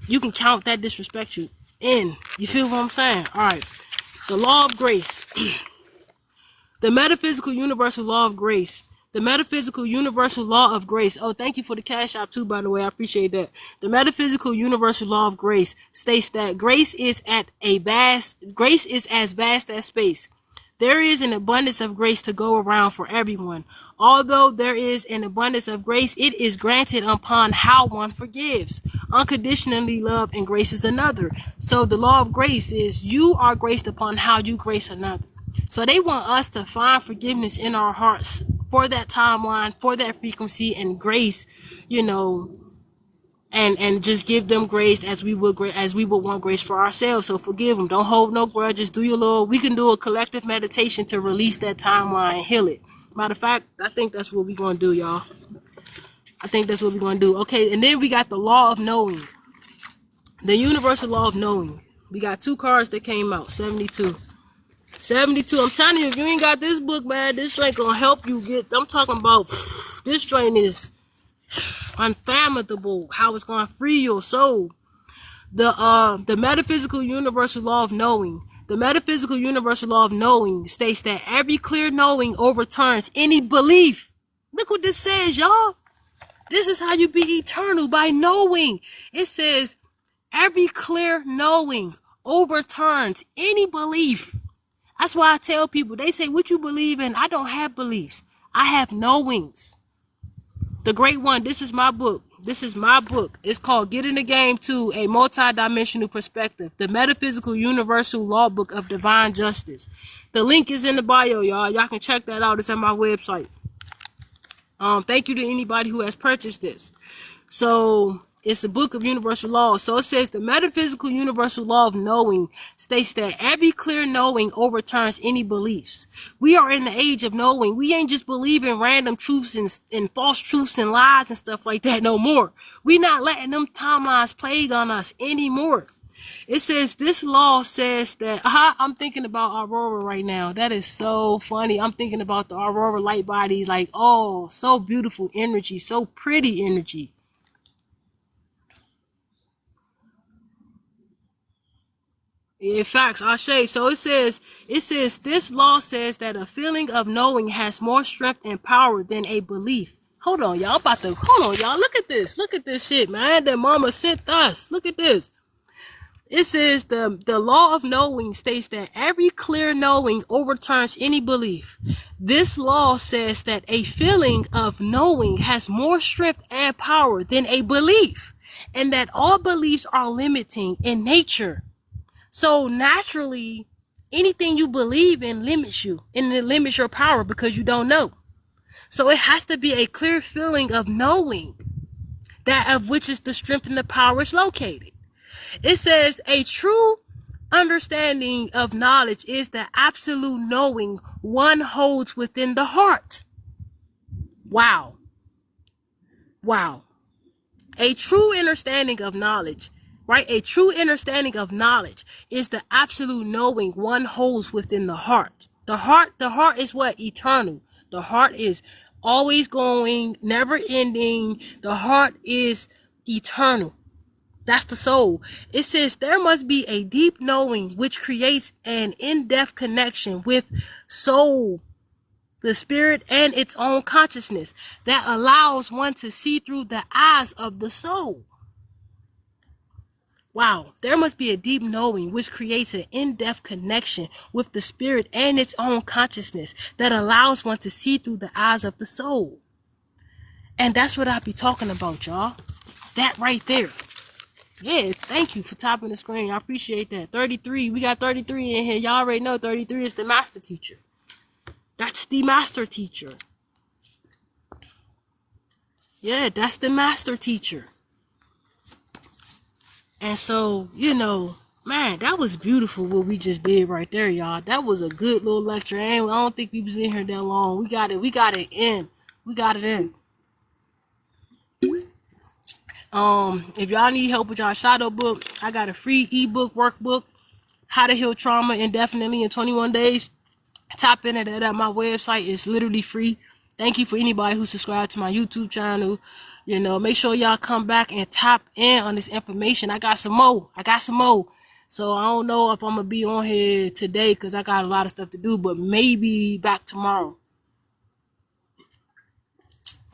you can count that disrespect you in. You feel what I'm saying? All right. The Law of Grace. The Metaphysical Universal Law of Grace. The Metaphysical Universal Law of Grace. Oh, thank you for the cash app too, by the way. I appreciate that. The Metaphysical Universal Law of Grace states that grace is as vast as space. There is an abundance of grace to go around for everyone. Although there is an abundance of grace, it is granted upon how one forgives. Unconditionally love and grace is another. So the law of grace is you are graced upon how you grace another. So they want us to find forgiveness in our hearts for that timeline, for that frequency and grace, you know, and just give them grace as we would want grace for ourselves. So forgive them. Don't hold no grudges. Do your little. We can do a collective meditation to release that timeline and heal it. Matter of fact, I think that's what we're gonna do, y'all. I think that's what we're gonna do. Okay, and then we got the Law of Knowing, the Universal Law of Knowing. We got two cards that came out. 72. I'm telling you, if you ain't got this book, man, this ain't gonna help you get. I'm talking about this train is unfathomable, how it's going to free your soul. The Metaphysical Universal Law of Knowing The metaphysical universal law of knowing states that every clear knowing overturns any belief. Look what this says, y'all. This is how you be eternal, by knowing. It says every clear knowing overturns any belief. That's why I tell people, they say, what you believe in? I don't have beliefs. I have knowings. The Great One, this is my book. This is my book. It's called Get in the Game to a Multidimensional Perspective. The Metaphysical Universal Law Book of Divine Justice. The link is in the bio, y'all. Y'all can check that out. It's on my website. Thank you to anybody who has purchased this. So it's the book of universal law. So it says the metaphysical universal law of knowing states that every clear knowing overturns any beliefs. We are in the age of knowing. We ain't just believing random truths and false truths and lies and stuff like that no more. We not letting them timelines plague on us anymore. It says this law says that I'm thinking about Aurora right now. That is so funny. I'm thinking about the Aurora light bodies, like, oh, so beautiful energy, so pretty energy. In fact, Ashe. So it says this law says that a feeling of knowing has more strength and power than a belief. Hold on, y'all. Hold on, y'all. Look at this. Look at this shit, man. That mama sent us. Look at this. It says the law of knowing states that every clear knowing overturns any belief. This law says that a feeling of knowing has more strength and power than a belief, and that all beliefs are limiting in nature. So naturally, anything you believe in limits you, and it limits your power because you don't know. So it has to be a clear feeling of knowing, that of which is the strength and the power is located. It says a true understanding of knowledge is the absolute knowing one holds within the heart. Wow. Wow. A true understanding of knowledge, right? A true understanding of knowledge is the absolute knowing one holds within the heart. The heart is what? Eternal. The heart is always going, never ending. The heart is eternal. That's the soul. It says there must be a deep knowing which creates an in-depth connection with soul, the spirit, and its own consciousness that allows one to see through the eyes of the soul. Wow, there must be a deep knowing which creates an in-depth connection with the spirit and its own consciousness that allows one to see through the eyes of the soul. And that's what I be talking about, y'all. That right there. Yeah, thank you for topping the screen. I appreciate that. 33. We got 33 in here. Y'all already know 33 is the master teacher. That's the master teacher. Yeah, that's the master teacher. And so, you know, man, that was beautiful what we just did right there, y'all. That was a good little lecture. And I don't think we was in here that long. We got it in. We got it in. If y'all need help with y'all shadow book, I got a free ebook workbook, How to Heal Trauma Indefinitely in 21 Days. Tap into that at my website. It's literally free. Thank you for anybody who subscribed to my YouTube channel. You know, make sure y'all come back and tap in on this information. I got some more. So I don't know if I'm gonna be on here today because I got a lot of stuff to do, but maybe back tomorrow.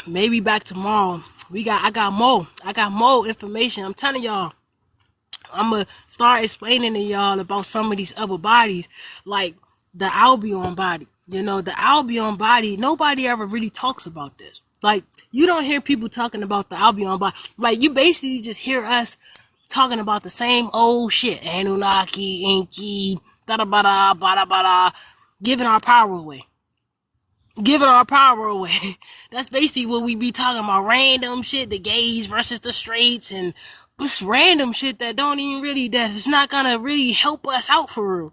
Maybe back tomorrow. I got more information. I'm telling y'all. I'm gonna start explaining to y'all about some of these other bodies, like the Albion body. You know, the Albion body, nobody ever really talks about this. Like, you don't hear people talking about the Albion body. Like, you basically just hear us talking about the same old shit. Anunnaki, Enki, da-da-ba-da, ba-da-ba-da, giving our power away. That's basically what we be talking about. Random shit, the gays versus the straights, and just random shit that don't even really, that's not gonna really help us out for real.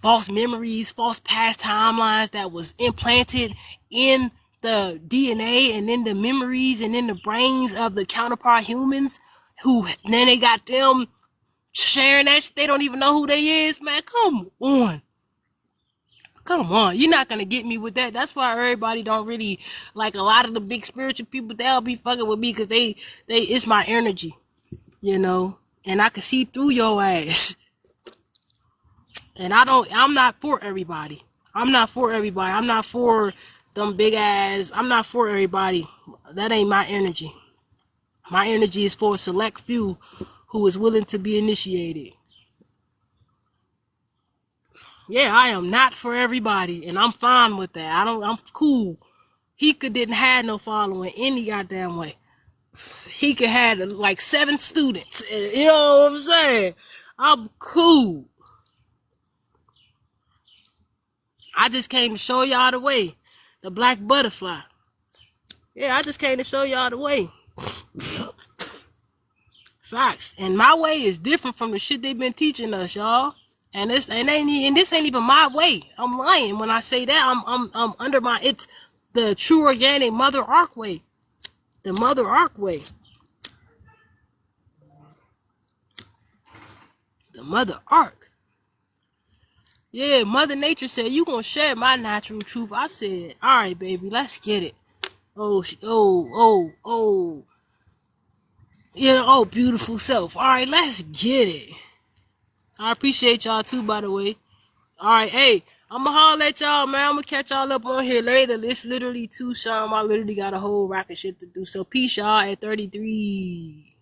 False memories, false past timelines that was implanted in the DNA and in the memories and in the brains of the counterpart humans, who then they got them sharing that shit. They don't even know who they is, man. Come on. You're not gonna get me with that. That's why everybody don't really, like, a lot of the big spiritual people, they'll be fucking with me because they it's my energy, you know. and I can see through your ass. And I'm not for everybody. I'm not for everybody. I'm not for them big ass. I'm not for everybody. That ain't my energy. My energy is for a select few who is willing to be initiated. Yeah, I am not for everybody, and I'm fine with that. I'm cool. He didn't have no following any goddamn way. He could have like 7 students. You know what I'm saying? I'm cool. I just came to show y'all the way. The black butterfly. Yeah, I just came to show y'all the way. Facts. And my way is different from the shit they've been teaching us, y'all. And this ain't even my way. I'm lying when I say that. I'm under my, it's the true organic Mother Ark way. The Mother Ark way. The Mother Ark. Yeah, Mother Nature said, you gonna share my natural truth. I said, alright, baby, let's get it. Oh. Yeah, oh, beautiful self. Alright, let's get it. I appreciate y'all too, by the way. Alright, hey, I'ma holler at y'all, man. I'ma catch y'all up on here later. It's literally 2 some. I literally got a whole rack of shit to do. So peace, y'all, at 33.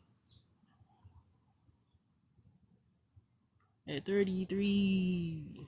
At 33.